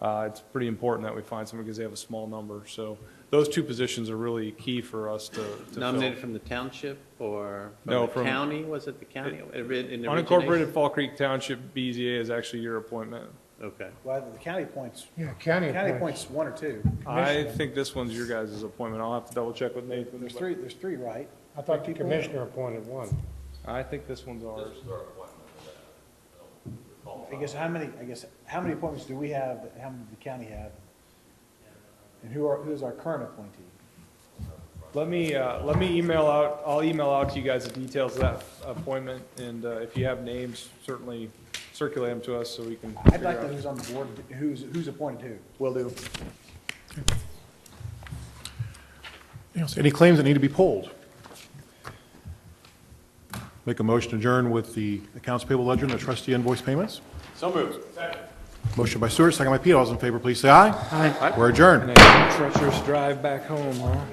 it's pretty important that we find someone because they have a small number. So those two positions are really key for us to Nominated fill. from the township or from No, the from- county? Was it the county? In the Unincorporated origination? Fall Creek Township BZA is actually your appointment. Okay. Well, the county appoints. Yeah, county appoints one or two. I think this one's your guys' appointment. I'll have to double check with Nathan. There's three, right? I thought the commissioner appointed one. I think this one's ours. I guess how many appointments do we have, how many does the county have? And who's our current appointee? Let me email out, I'll email out to you guys the details of that appointment, and if you have names, certainly circulate them to us so we can I'd figure like to out. know who's on the board, who's appointed who. Will do. Any claims that need to be pulled? Make a motion to adjourn with the accounts payable ledger and the trustee invoice payments. So moved. Motion by Stewart, second by Pete. All those in favor, please say aye. Aye. We're adjourned. And a treacherous drive back home, huh?